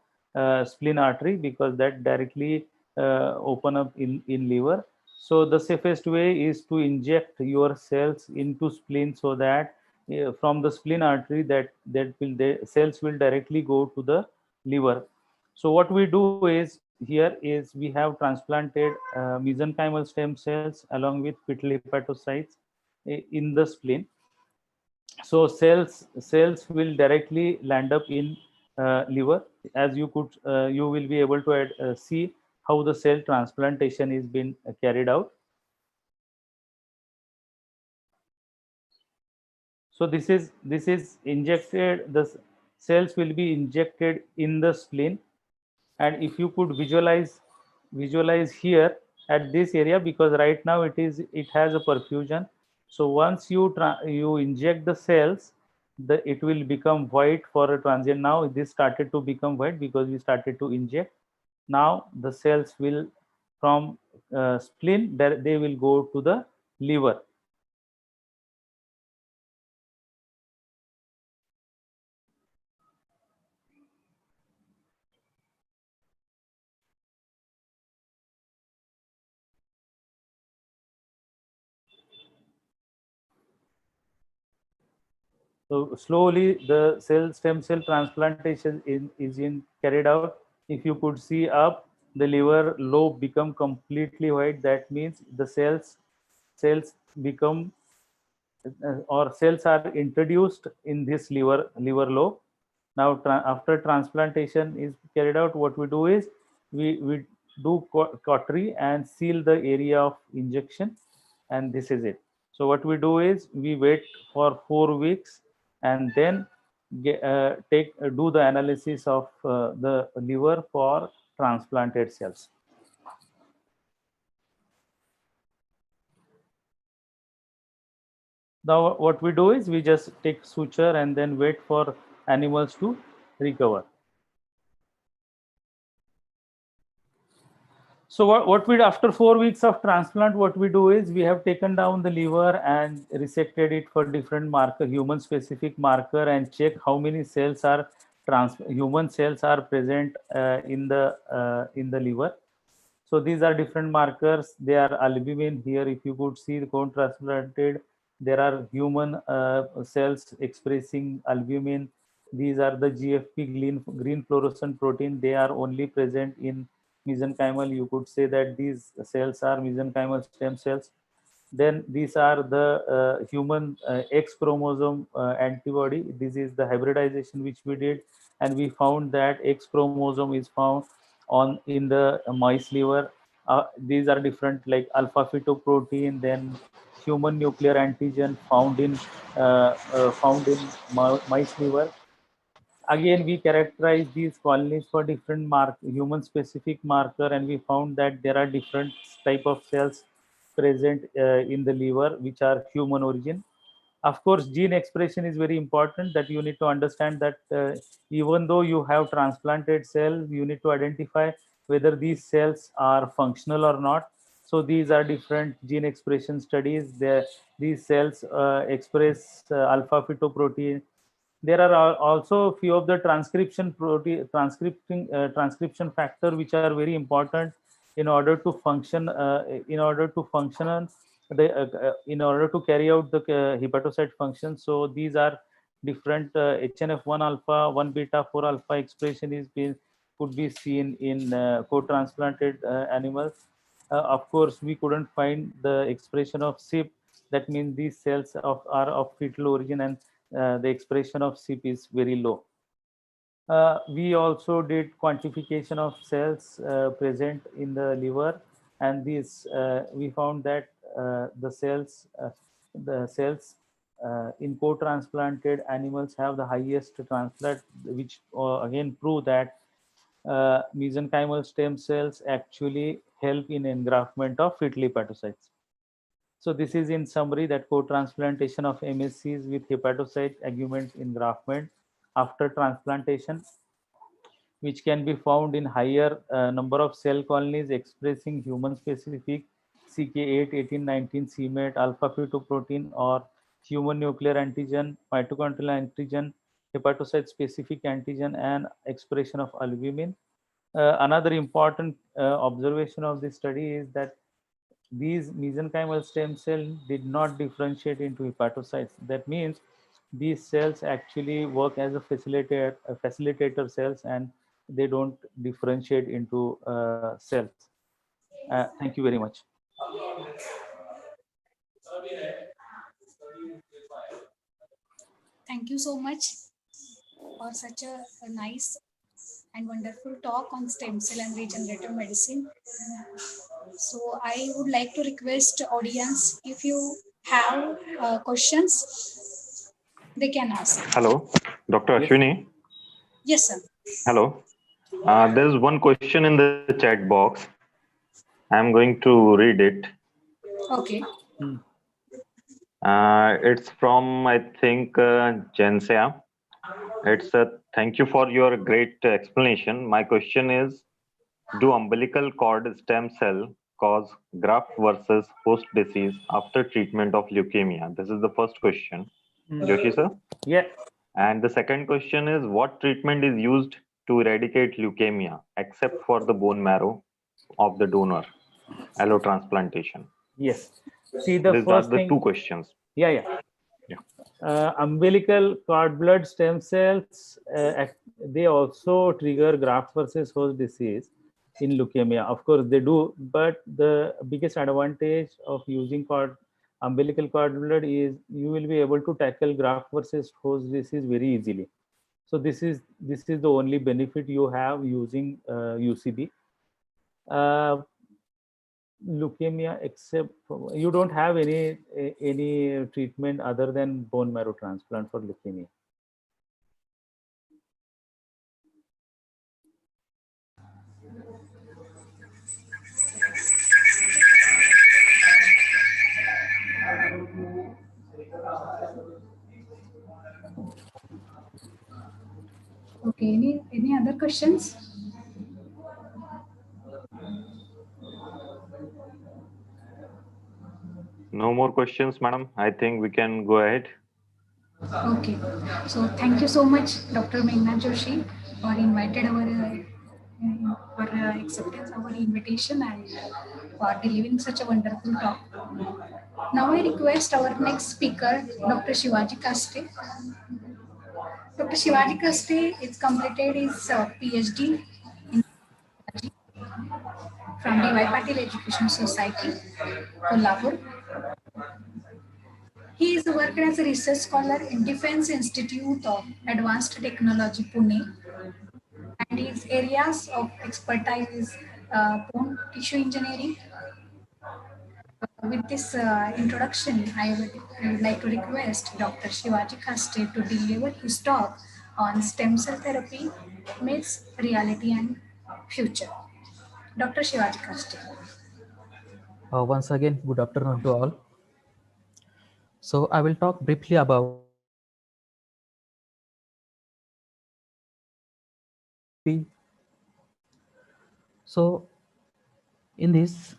spleen artery, because that directly open up in liver. So the safest way is to inject your cells into spleen, so that from the spleen artery the cells will directly go to the liver. So what we do is here is we have transplanted mesenchymal stem cells along with fetal hepatocytes in the spleen. So cells will directly land up in liver. As you will be able to see how the cell transplantation is being carried out. So this is injected. The cells will be injected in the spleen, and if you could visualize here at this area, because right now it has a perfusion. So once you inject the cells, it will become white for a transient. Now this started to become white because we started to inject. Now the cells will from spleen, they will go to the liver. So slowly the stem cell transplantation is carried out. If you could see up, the liver lobe become completely white. That means the cells become or cells are introduced in this liver lobe. Now after transplantation is carried out, what we do is we do cautery and seal the area of injection, and this is it. So what we do is we wait for 4 weeks, and then do the analysis of the liver for transplanted cells. Now what we do is we just take suture and then wait for animals to recover. So what we after 4 weeks of transplant, what we do is we have taken down the liver and resected it for different marker, human specific marker, and check how many cells are human cells are present in the liver. So these are different markers. They are albumin here. If you could see the cone transplanted, there are human cells expressing albumin. These are the GFP green fluorescent protein. They are only present in mesenchymal. You could say that these cells are mesenchymal stem cells. Then these are the human X chromosome antibody. This is the hybridization which we did, and we found that X chromosome is found in the mice liver. These are different, like alpha fetoprotein, then human nuclear antigen found in mice liver. Again, we characterize these colonies for different human specific marker, and we found that there are different type of cells present in the liver which are human origin. Of course, gene expression is very important, that you need to understand that even though you have transplanted cells, you need to identify whether these cells are functional or not. So these are different gene expression studies. These cells express alpha fetoprotein. There are also few of the transcription factor which are very important in order to function in order to carry out the hepatocyte function. So these are different HNF1 alpha, 1 beta, 4 alpha expression could be seen in co-transplanted animals. Of course, we couldn't find the expression of CYP. That means these cells are of fetal origin, and the expression of CYP is very low. We also did quantification of cells present in the liver, and these we found that the cells in co-transplanted animals have the highest transplant, which again prove that mesenchymal stem cells actually help in engraftment of fetal hepatocytes. So this is in summary that co-transplantation of MSCs with hepatocyte augment engraftment after transplantation, which can be found in higher number of cell colonies expressing human specific CK8, 18, 19, CMET, alpha fetoprotein, or human nuclear antigen, mitochondrial antigen, hepatocyte specific antigen, and expression of albumin. Another important observation of this study is that these mesenchymal stem cells did not differentiate into hepatocytes. That means these cells actually work as a facilitator cells, and they don't differentiate into cells. Thank you very much. Thank you so much for such a nice and wonderful talk on stem cell and regenerative medicine. So I would like to request audience, if you have questions, they can ask. Hello, Dr. Yes. Ashwini. Yes, sir. Hello. There is one question in the chat box. I'm going to read it. Okay. It's from, I think, Jensea. It's thank you for your great explanation. My question is, do umbilical cord stem cell cause graft versus host disease after treatment of leukemia? This is the first question. Joshi sir? Yeah. And the second question is, what treatment is used to eradicate leukemia except for the bone marrow of the donor, allotransplantation? Yes. See, the These first are the thing. two questions. Yeah. Umbilical cord blood stem cells, they also trigger graft versus host disease in leukemia. Of course, they do, but the biggest advantage of using umbilical cord blood is you will be able to tackle graft versus host disease very easily. So this is the only benefit you have using UCB. Leukemia, except you don't have any treatment other than bone marrow transplant for leukemia. Okay. Any other questions? No more questions, madam. I think we can go ahead. Okay. So thank you so much, Dr. Meghna Joshi, for invited for acceptance our invitation and for delivering such a wonderful talk. Now I request our next speaker, Dr. Shivaji Kaste. Dr. Shivaji Kaste is completed his PhD in from the Y Patil Education Society, Kolhapur. He is worked as a research scholar in Defense Institute of Advanced Technology, Pune, and his areas of expertise is bone tissue engineering. With this introduction, I would like to request Dr. Shivaji Kaste to deliver his talk on stem cell therapy, myths, reality, and future. Dr. Shivaji Kaste. Once again, good afternoon to all. So I will talk briefly about so in this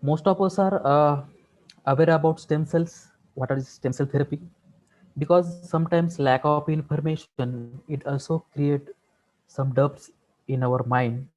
most of us are aware about stem cells, what are stem cell therapy, because sometimes lack of information it also create some doubts in our mind.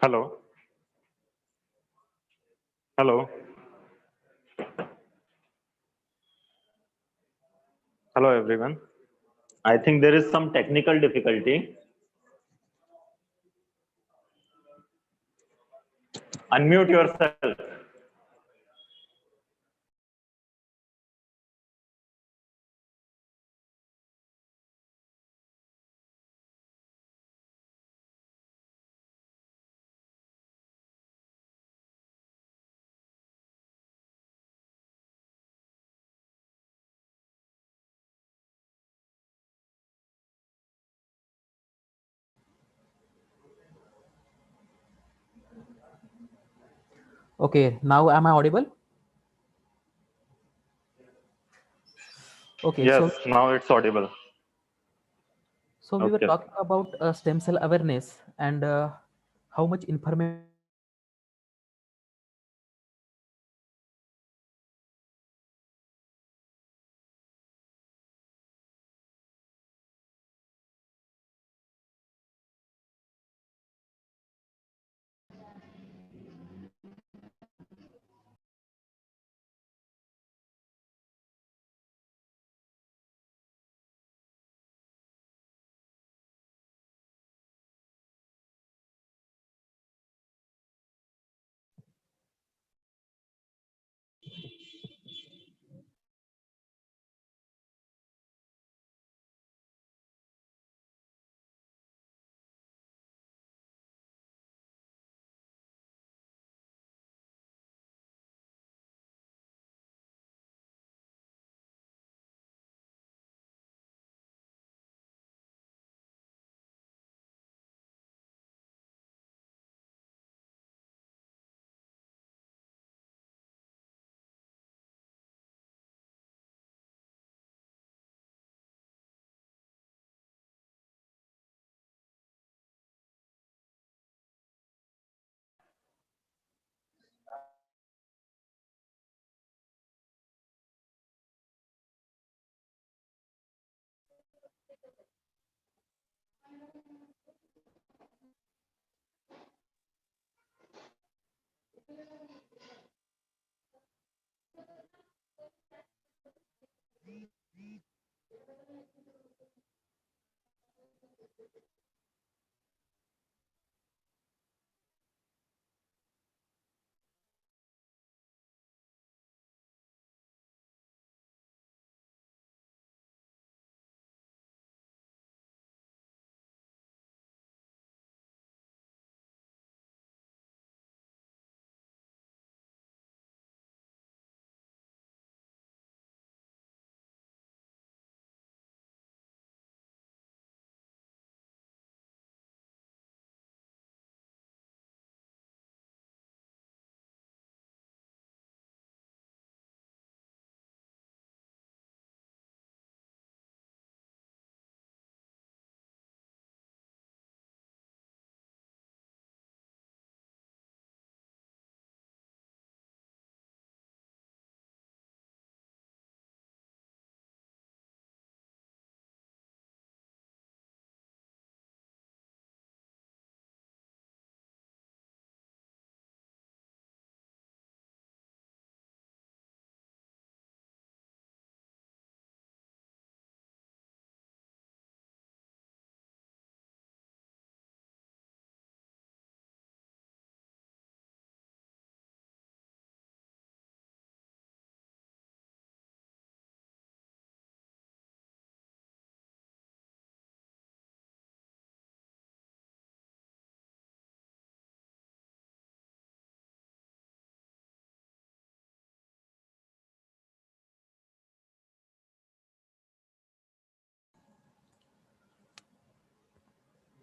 Hello. Hello. Hello, everyone. I think there is some technical difficulty. Unmute yourself. Okay, now am I audible? Okay, Yes, so now it's audible. we were Okay. talking about stem cell awareness and how much information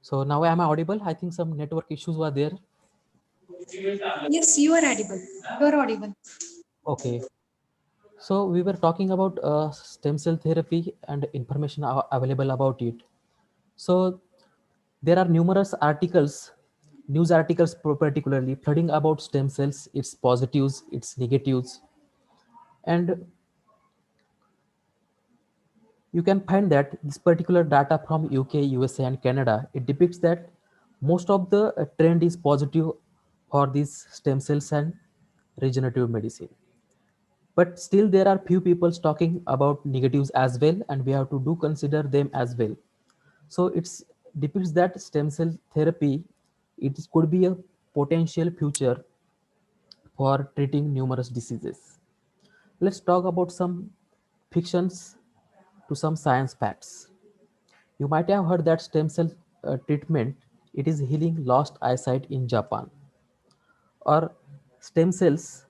So now am I audible? I think some network issues were there. Yes, you are audible. You're audible. Okay. So we were talking about stem cell therapy and information available about it. So there are numerous articles, news articles particularly flooding about stem cells, its positives, its negatives, and you can find that this particular data from UK, USA, and Canada, it depicts that most of the trend is positive for these stem cells and regenerative medicine. But still, there are few people talking about negatives as well, and we have to do consider them as well. So it's depicts that stem cell therapy, could be a potential future for treating numerous diseases. Let's talk about some fictions to some science facts. You might have heard that stem cell treatment, it is healing lost eyesight in Japan. Or stem cells,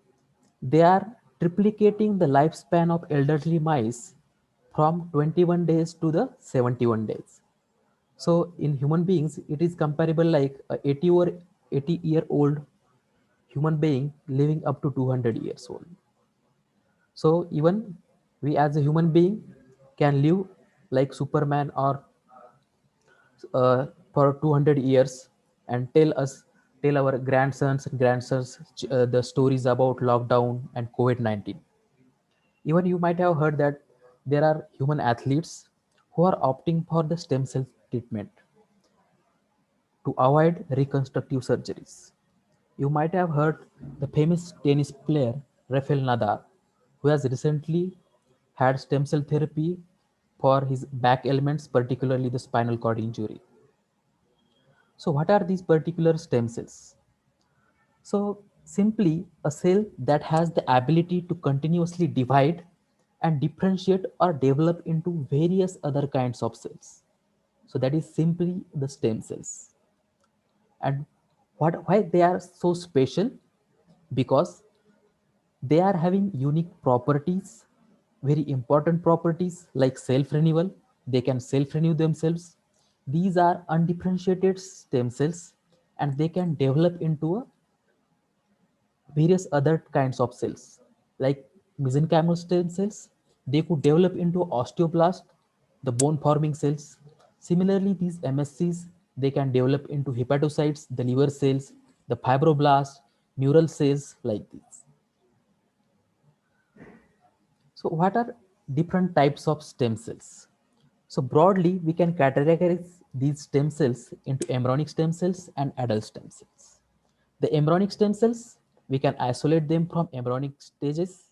they are triplicating the lifespan of elderly mice from 21 days to the 71 days. So in human beings, it is comparable like a 80-year-old human being living up to 200 years old. So even we as a human being can live like Superman or for 200 years and tell our grandsons and grandsons the stories about lockdown and COVID-19. Even you might have heard that there are human athletes who are opting for the stem cell treatment to avoid reconstructive surgeries. You might have heard the famous tennis player Rafael Nadal, who has recently had stem cell therapy for his back ailments, particularly the spinal cord injury. So, what are these particular stem cells? So, simply a cell that has the ability to continuously divide and differentiate or develop into various other kinds of cells. So, that is simply the stem cells. And why they are so special? Because they are having unique properties, very important properties like self renewal. They can self renew themselves. These are undifferentiated stem cells and they can develop into a various other kinds of cells like mesenchymal stem cells. They could develop into osteoblast, the bone forming cells. Similarly, these MSCs, they can develop into hepatocytes, the liver cells, the fibroblasts, neural cells like these. So what are different types of stem cells? So broadly, we can categorize these stem cells into embryonic stem cells and adult stem cells. The embryonic stem cells, we can isolate them from embryonic stages,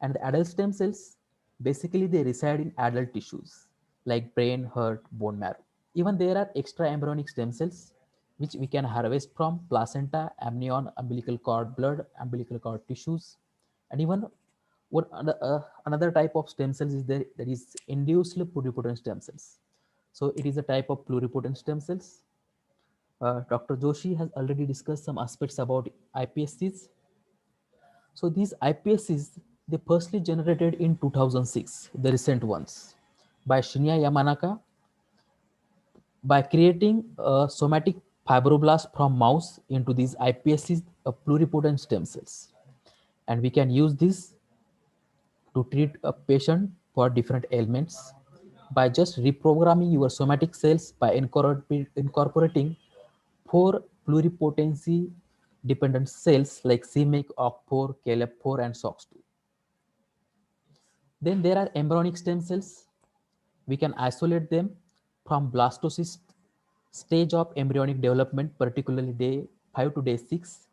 and the adult stem cells, basically they reside in adult tissues like brain, heart, bone marrow. Even there are extra embryonic stem cells which we can harvest from placenta, amnion, umbilical cord blood, umbilical cord tissues, and even another type of stem cells is there, that is induced pluripotent stem cells. So it is a type of pluripotent stem cells. Dr. Joshi has already discussed some aspects about iPSCs. So these iPSCs, they firstly generated in 2006, the recent ones, by Shinya Yamanaka, by creating a somatic fibroblast from mouse into these iPSCs, pluripotent stem cells. And we can use this to treat a patient for different ailments by just reprogramming your somatic cells by incorporating four pluripotency dependent cells like CMYC, OCT4, KLF4, and SOX2. Then there are embryonic stem cells. We can isolate them from blastocyst stage of embryonic development, particularly day 5 to day 6.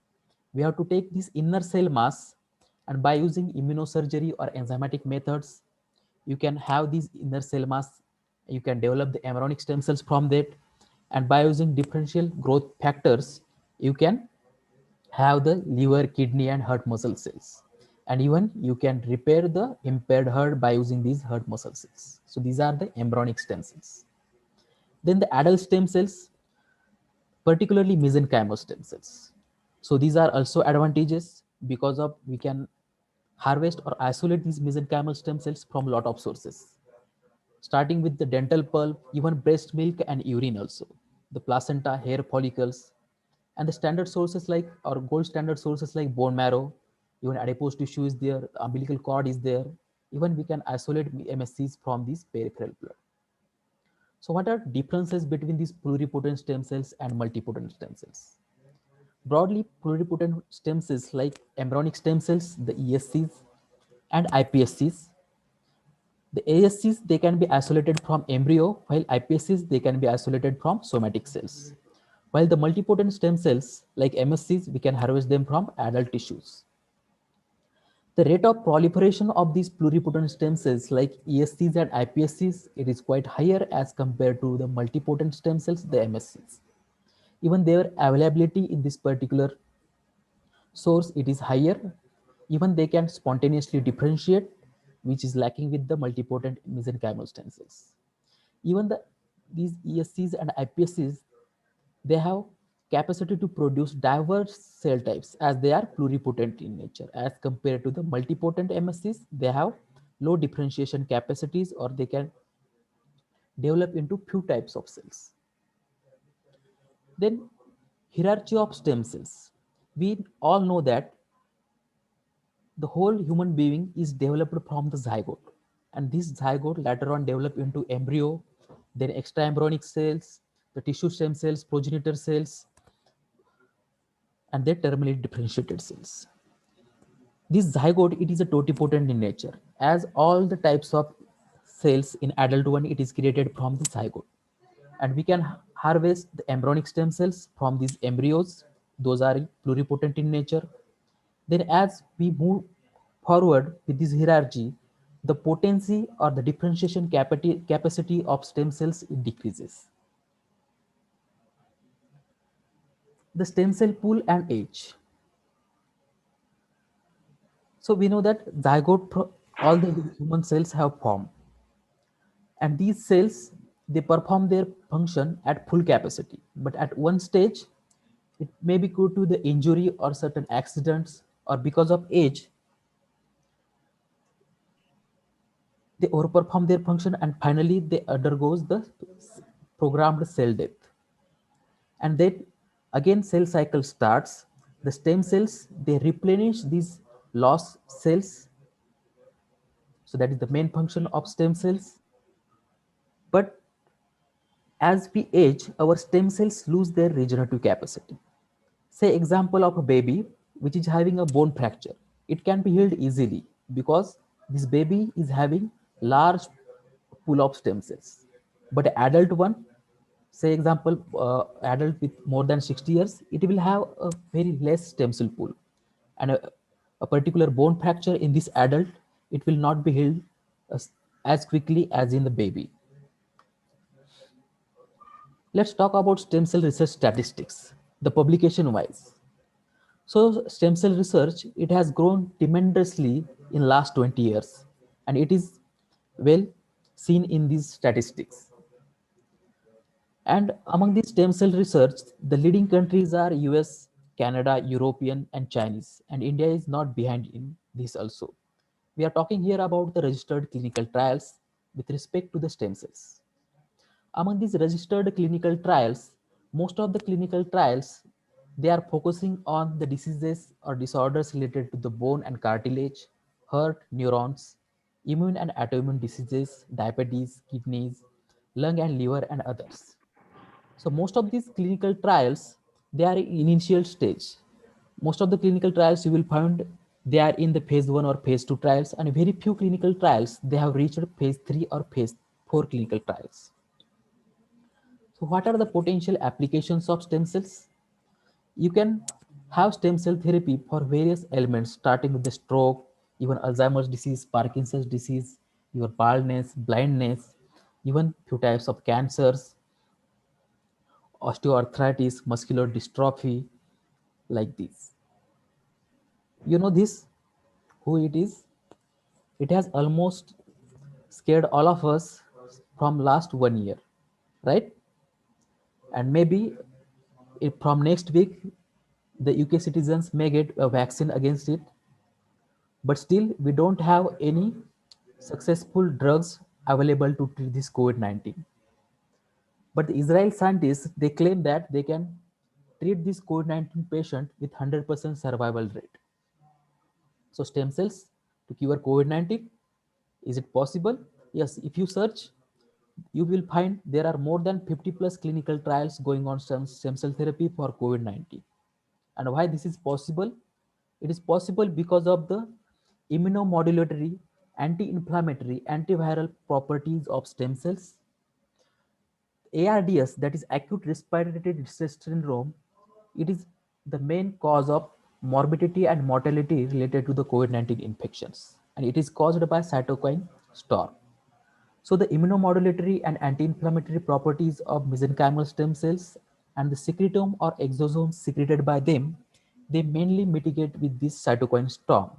We have to take this inner cell mass, and by using immunosurgery or enzymatic methods, you can have these inner cell mass. You can develop the embryonic stem cells from that, and by using differential growth factors, you can have the liver, kidney, and heart muscle cells. And even you can repair the impaired heart by using these heart muscle cells. So these are the embryonic stem cells. Then the adult stem cells, particularly mesenchymal stem cells. So these are also advantages because of we can harvest or isolate these mesenchymal stem cells from a lot of sources, starting with the dental pulp, even breast milk and urine also. the placenta, hair follicles, and the standard sources like or gold standard sources like bone marrow, even adipose tissue is there, the umbilical cord is there. Even we can isolate MSCs from these peripheral blood. So what are differences between these pluripotent stem cells and multipotent stem cells? Broadly, pluripotent stem cells like embryonic stem cells, the ESCs and iPSCs. The ASCs, they can be isolated from embryo, while iPSCs, they can be isolated from somatic cells. While the multipotent stem cells like MSCs, we can harvest them from adult tissues. The rate of proliferation of these pluripotent stem cells like ESCs and iPSCs, it is quite higher as compared to the multipotent stem cells, the MSCs. Even their availability in this particular source, it is higher. Even they can spontaneously differentiate, which is lacking with the multipotent mesenchymal stem cells. Even these ESCs and iPSCs, they have capacity to produce diverse cell types as they are pluripotent in nature. As compared to the multipotent MSCs, they have low differentiation capacities or they can develop into few types of cells. Then hierarchy of stem cells. We all know that the whole human being is developed from the zygote, and this zygote later on develop into embryo, then extraembryonic cells, the tissue stem cells, progenitor cells, and their terminally differentiated cells. This zygote, it is a totipotent in nature, as all the types of cells in adult one, it is created from the zygote, and we can harvest the embryonic stem cells from these embryos. Those are pluripotent in nature. Then as we move forward with this hierarchy, the potency or the differentiation capacity of stem cells, it decreases. The stem cell pool and age. So we know that zygote, all the human cells have formed, and these cells, they perform their function at full capacity. But at one stage, it may be due to the injury or certain accidents or because of age, they overperform their function and finally they undergoes the programmed cell death. And then again cell cycle starts. The stem cells, they replenish these lost cells. So that is the main function of stem cells. But as we age, our stem cells lose their regenerative capacity. Say example of a baby which is having a bone fracture. It can be healed easily because this baby is having large pool of stem cells. But adult one, say example adult with more than 60 years, it will have a very less stem cell pool. And a particular bone fracture in this adult, it will not be healed as quickly as in the baby. Let's talk about stem cell research statistics, the publication wise. So stem cell research, it has grown tremendously in last 20 years, and it is well seen in these statistics. And among these stem cell research, the leading countries are US, Canada, European, and Chinese, and India is not behind in this also. We are talking here about the registered clinical trials with respect to the stem cells. Among these registered clinical trials, most of the clinical trials, they are focusing on the diseases or disorders related to the bone and cartilage, heart, neurons, immune and autoimmune diseases, diabetes, kidneys, lung and liver, and others. So most of these clinical trials, they are in initial stage. Most of the clinical trials you will find they are in the phase 1 or phase 2 trials, and very few clinical trials they have reached phase 3 or phase 4 clinical trials. So what are the potential applications of stem cells? You can have stem cell therapy for various ailments, starting with the stroke, even Alzheimer's disease, Parkinson's disease, your baldness, blindness, even few types of cancers, osteoarthritis, muscular dystrophy, like this. You know this, who it is? It has almost scared all of us from last 1 year, right? And maybe from next week, the UK citizens may get a vaccine against it, but still we don't have any successful drugs available to treat this COVID-19. But the Israel scientists, they claim that they can treat this COVID-19 patient with 100% survival rate. So stem cells to cure COVID-19, is it possible? Yes, if you search, you will find there are more than 50 plus clinical trials going on stem cell therapy for COVID-19. And why this is possible? It is possible because of the immunomodulatory, anti-inflammatory, antiviral properties of stem cells. ARDS, that is acute respiratory distress syndrome, it is the main cause of morbidity and mortality related to the COVID-19 infections, and it is caused by cytokine storm. So the immunomodulatory and anti-inflammatory properties of mesenchymal stem cells and the secretome or exosomes secreted by them, they mainly mitigate with this cytokine storm.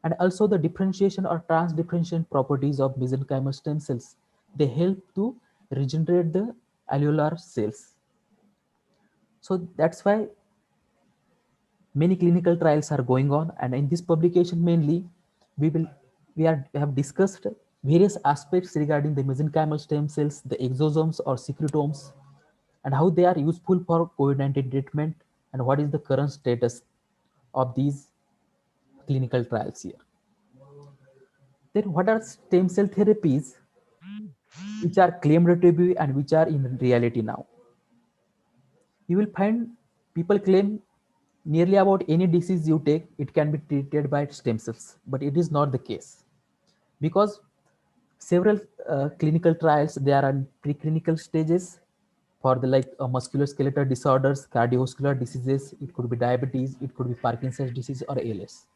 And also the differentiation or transdifferentiation properties of mesenchymal stem cells, they help to regenerate the alveolar cells. So that's why many clinical trials are going on, and in this publication mainly we have discussed various aspects regarding the mesenchymal stem cells, the exosomes or secretomes, and how they are useful for COVID-19 treatment, and what is the current status of these clinical trials here. Then what are stem cell therapies which are claimed to be and which are in reality now? You will find people claim nearly about any disease you take, it can be treated by stem cells, but it is not the case, because several clinical trials, they are in preclinical stages for the like musculoskeletal disorders, cardiovascular diseases, it could be diabetes, it could be Parkinson's disease or ALS.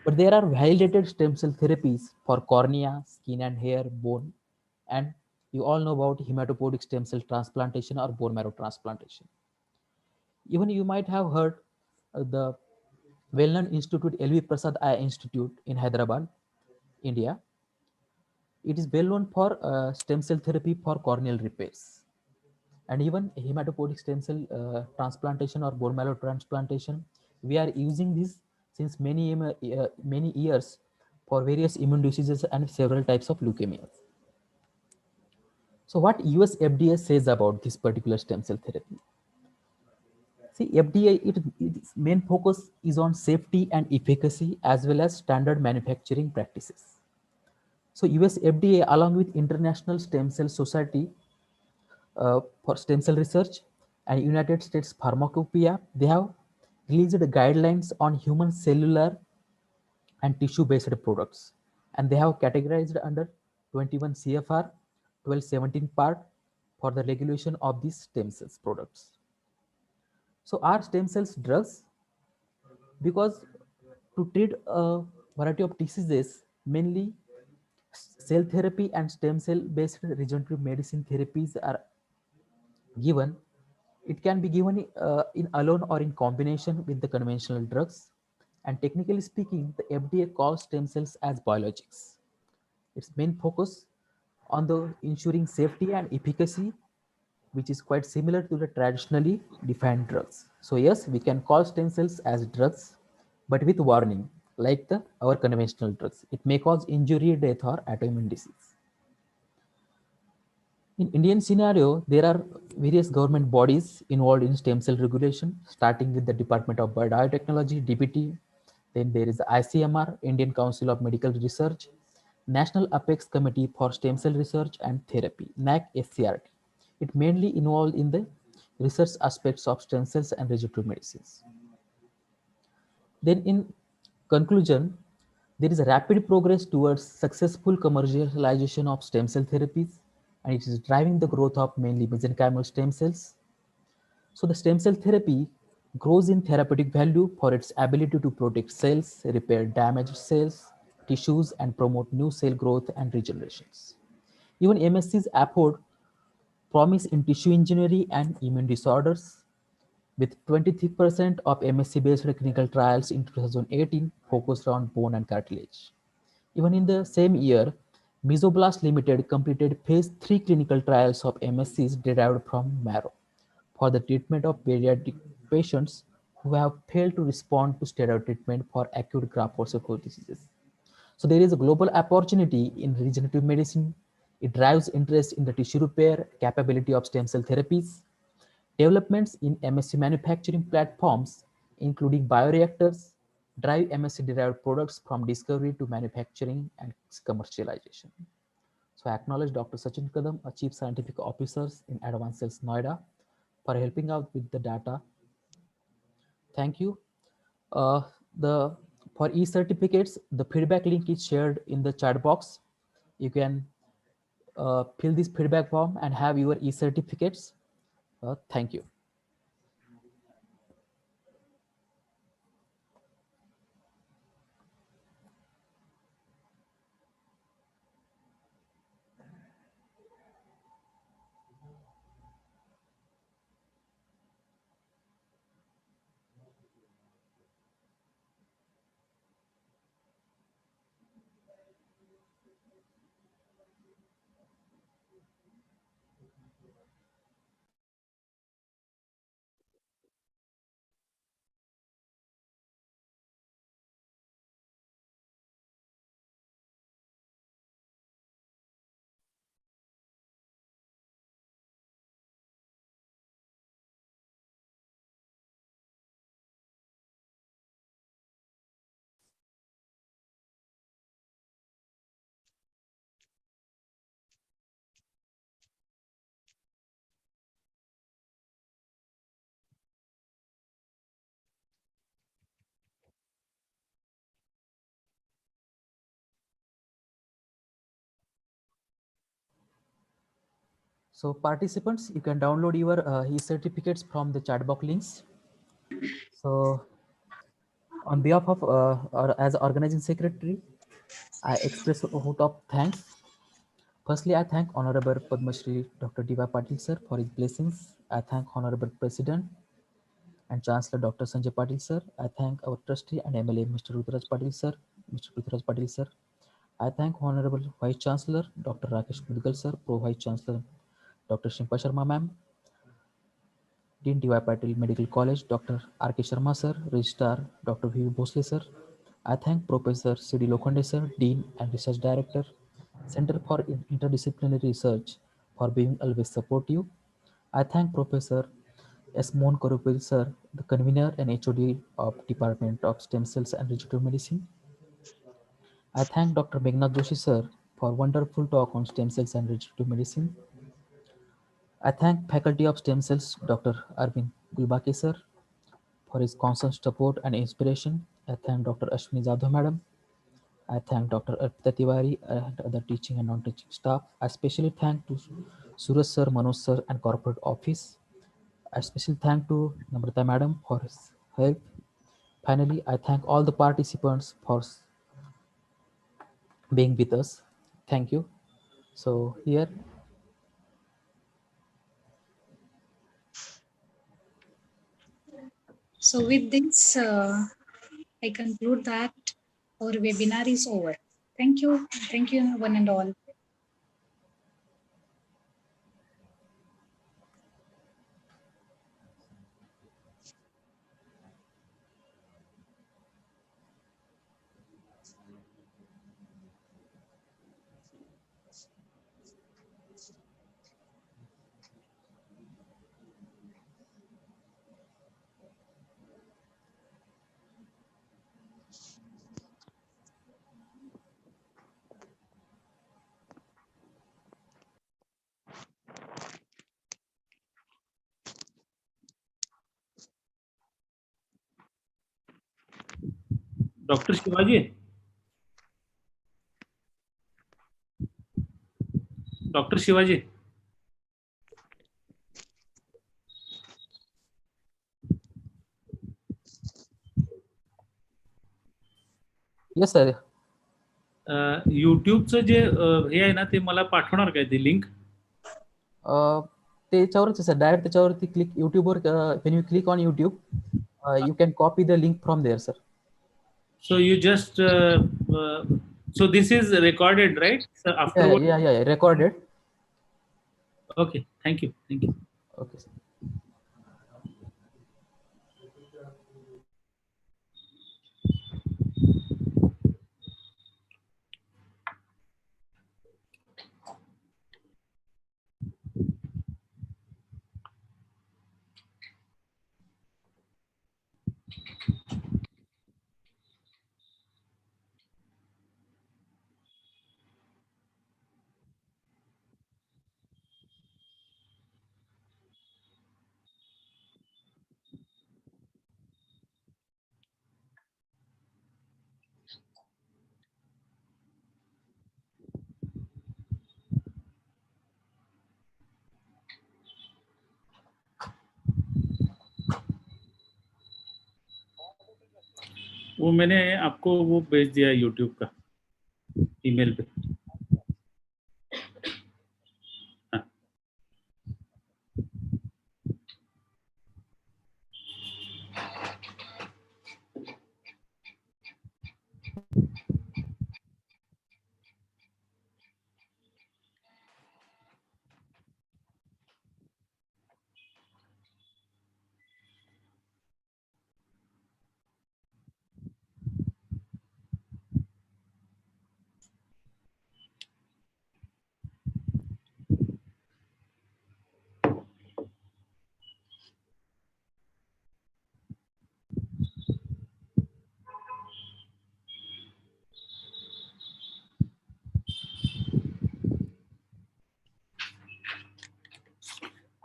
But there are validated stem cell therapies for cornea, skin and hair, bone, and you all know about hematopoietic stem cell transplantation or bone marrow transplantation. Even you might have heard the well-known institute LV Prasad Eye Institute in Hyderabad, India. It is well known for stem cell therapy for corneal repairs, and even hematopoietic stem cell transplantation or bone marrow transplantation. We are using this since many years for various immune diseases and several types of leukemias. So, what US FDA says about this particular stem cell therapy? See, FDA, its main focus is on safety and efficacy as well as standard manufacturing practices. So US FDA along with International Stem Cell Society for Stem Cell Research and United States Pharmacopoeia, they have released guidelines on human cellular and tissue-based products. And they have categorized under 21 CFR 1217 part for the regulation of these stem cells products. So are stem cells drugs? Because to treat a variety of diseases, mainly cell therapy and stem cell based regenerative medicine therapies are given. It can be given in alone or in combination with the conventional drugs. And technically speaking, the FDA calls stem cells as biologics. Its main focus on the ensuring safety and efficacy, which is quite similar to the traditionally defined drugs. So yes, we can call stem cells as drugs, but with warning, like our conventional drugs. It may cause injury, death, or autoimmune disease. In Indian scenario, there are various government bodies involved in stem cell regulation, starting with the Department of Biotechnology, DBT. Then there is the ICMR, Indian Council of Medical Research, National Apex Committee for Stem Cell Research and Therapy, NAC-SCRT. It mainly involved in the research aspects of stem cells and regenerative medicines. Then in conclusion, there is a rapid progress towards successful commercialization of stem cell therapies, and it is driving the growth of mainly mesenchymal stem cells. So the stem cell therapy grows in therapeutic value for its ability to protect cells, repair damaged cells, tissues, and promote new cell growth and regenerations. Even MSCs afford promise in tissue engineering and immune disorders, with 23% of MSc-based clinical trials in 2018 focused on bone and cartilage. Even in the same year, Mesoblast Limited completed phase 3 clinical trials of MSCs derived from marrow for the treatment of pediatric patients who have failed to respond to steroid treatment for acute graft-versus-host diseases. So there is a global opportunity in regenerative medicine It drives interest in the tissue repair capability of stem cell therapies. Developments in MSC manufacturing platforms, including bioreactors, drive MSC-derived products from discovery to manufacturing and commercialization. So I acknowledge Dr. Sachin Kadam, a Chief Scientific Officer in Advanced Cells Noida, for helping out with the data. Thank you. The for e-certificates, the feedback link is shared in the chat box. You can fill this feedback form and have your e-certificates. Thank you. So participants, you can download your e-certificates from the chat box links. So on behalf of or as organizing secretary, I express a vote of thanks. Firstly, I thank Honorable Padma Shri Dr. D.Y. Patil sir for his blessings. I thank Honorable President and Chancellor Dr. Sanjay Patil sir. I thank our trustee and MLA Mr. Rudraj Patil sir. Mr. Rudraj Patil sir. I thank Honorable Vice Chancellor Dr. Rakesh Mudgal sir, Pro Vice Chancellor Dr. Shimpa Sharma ma'am, Dean D.Y. Patil Medical College, Dr. R.K. Sharma sir, Registrar Dr. V. Bhosle sir. I thank Professor C.D. Lokhande sir, Dean and Research Director, Center for Interdisciplinary Research, for being always supportive. I thank Professor S. Mohan Korupil sir, the convener and HOD of Department of Stem Cells and Regenerative Medicine. I thank Dr. Meghnad Joshi sir for wonderful talk on stem cells and regenerative medicine. I thank Faculty of Stem Cells Dr. Arvind Gulbake sir for his constant support and inspiration. I thank Dr. Ashwini Jadhav madam. I thank Dr. Arpita Tiwari and other teaching and non-teaching staff. I especially thank to Suraj sir, Manoj sir and corporate office. I special thank to Namrata madam for his help. Finally, I thank all the participants for being with us. Thank you. So here, So with this, I conclude that our webinar is over. Thank you. Thank you, one and all. Dr. Shivaji. Dr. Shivaji. yes sir. युट्यूबचं जे हे आहे ना ते मला पाठवणार काय ते link त्याच्यावरच sir direct त्याच्यावरती click युट्यूबवर when you click on YouTube, you can copy the link from there sir. So you just so this is recorded, right? So afterward. Yeah, recorded. Okay, thank you. Okay sir. वो मैंने आपको वो भेज दिया YouTube का email पे. हाँ.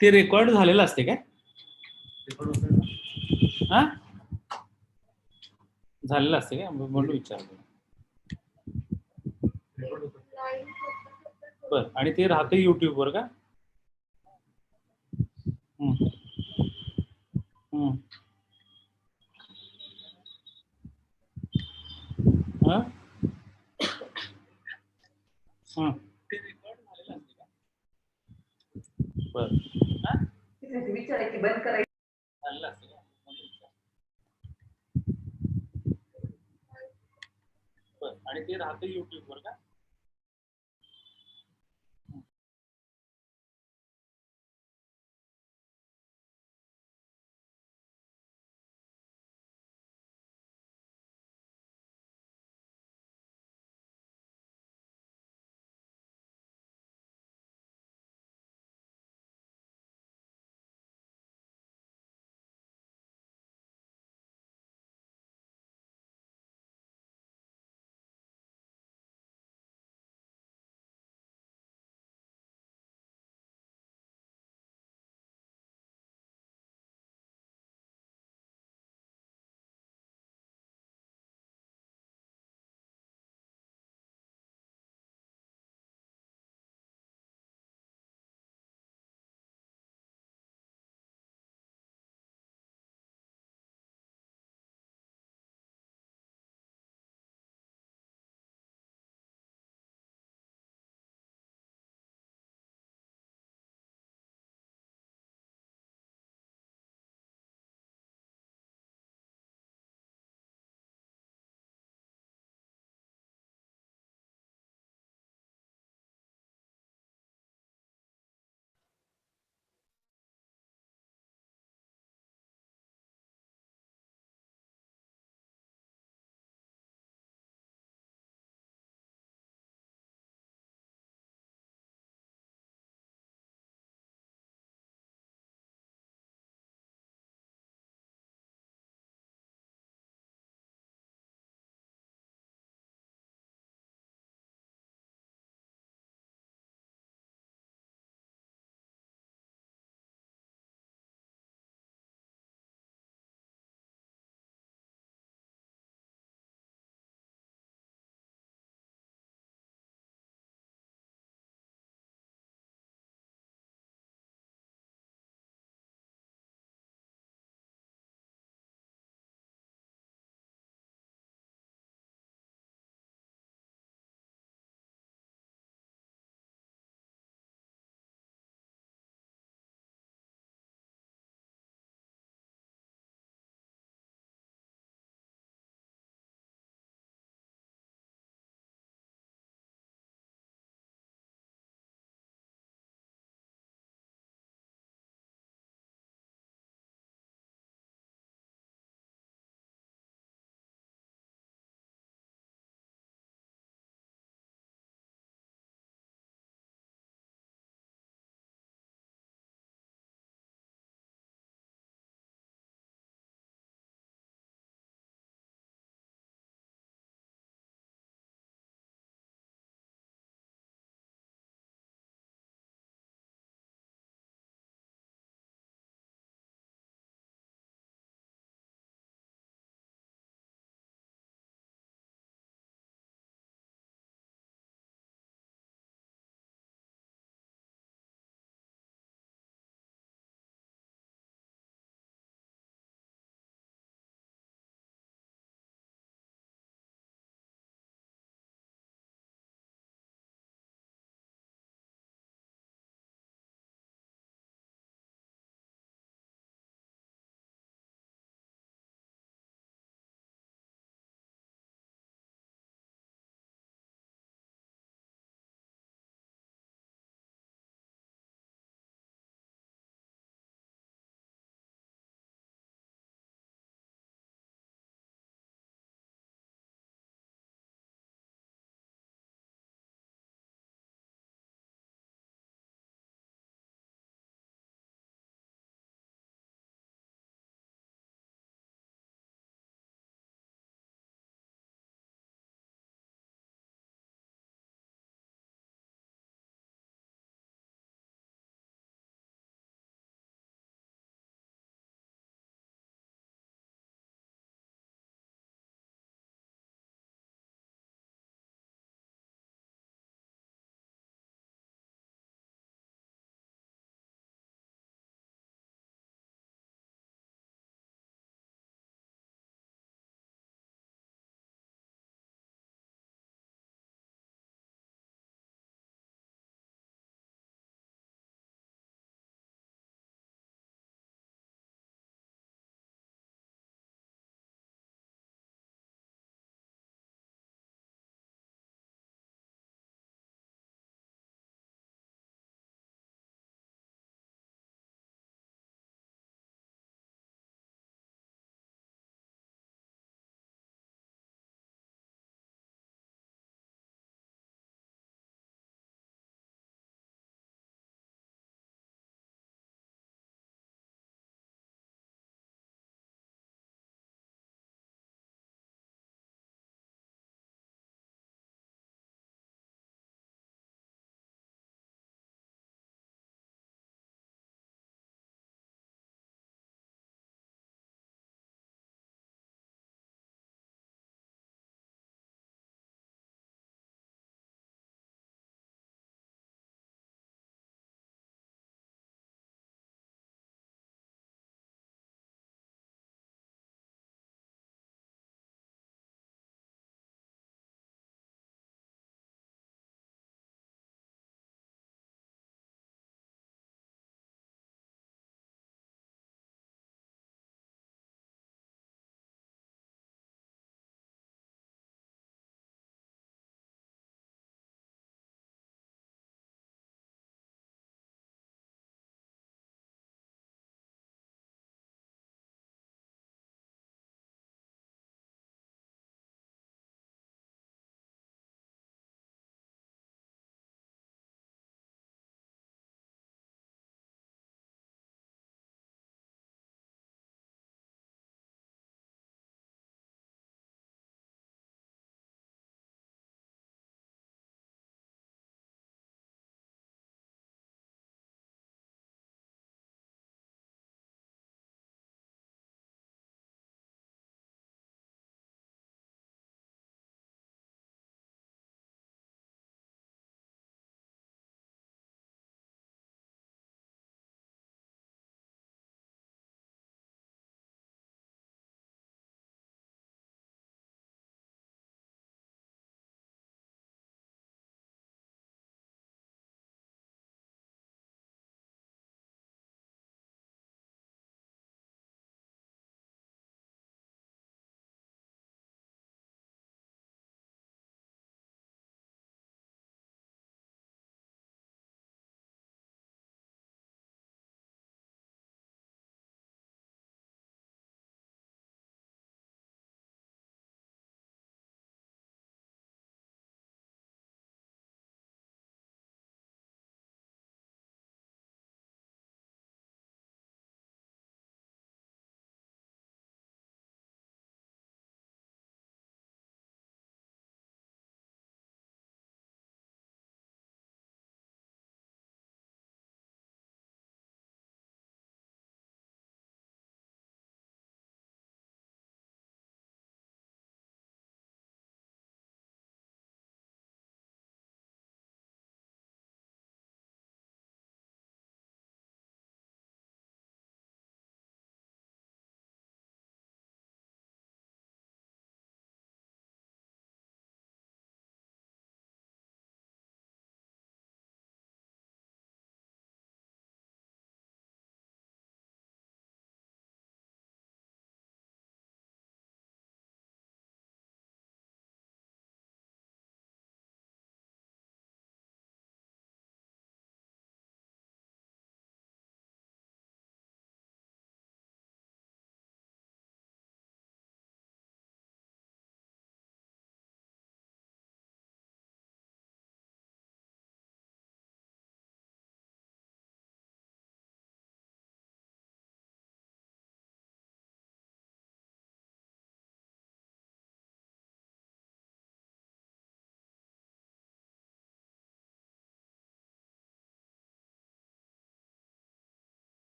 ते रेकॉर्ड झालेलं असते काय? हा, झालेलं असते काय म्हणून विचारतो. बर, आणि ते राहते युट्यूब वर का? हम्म. हम्म. हा? हा. ते रेकॉर्ड झालेलं असते का? बर. हा? झालेलं असते का? बर, आणि ते राहते युट्यूब वर का?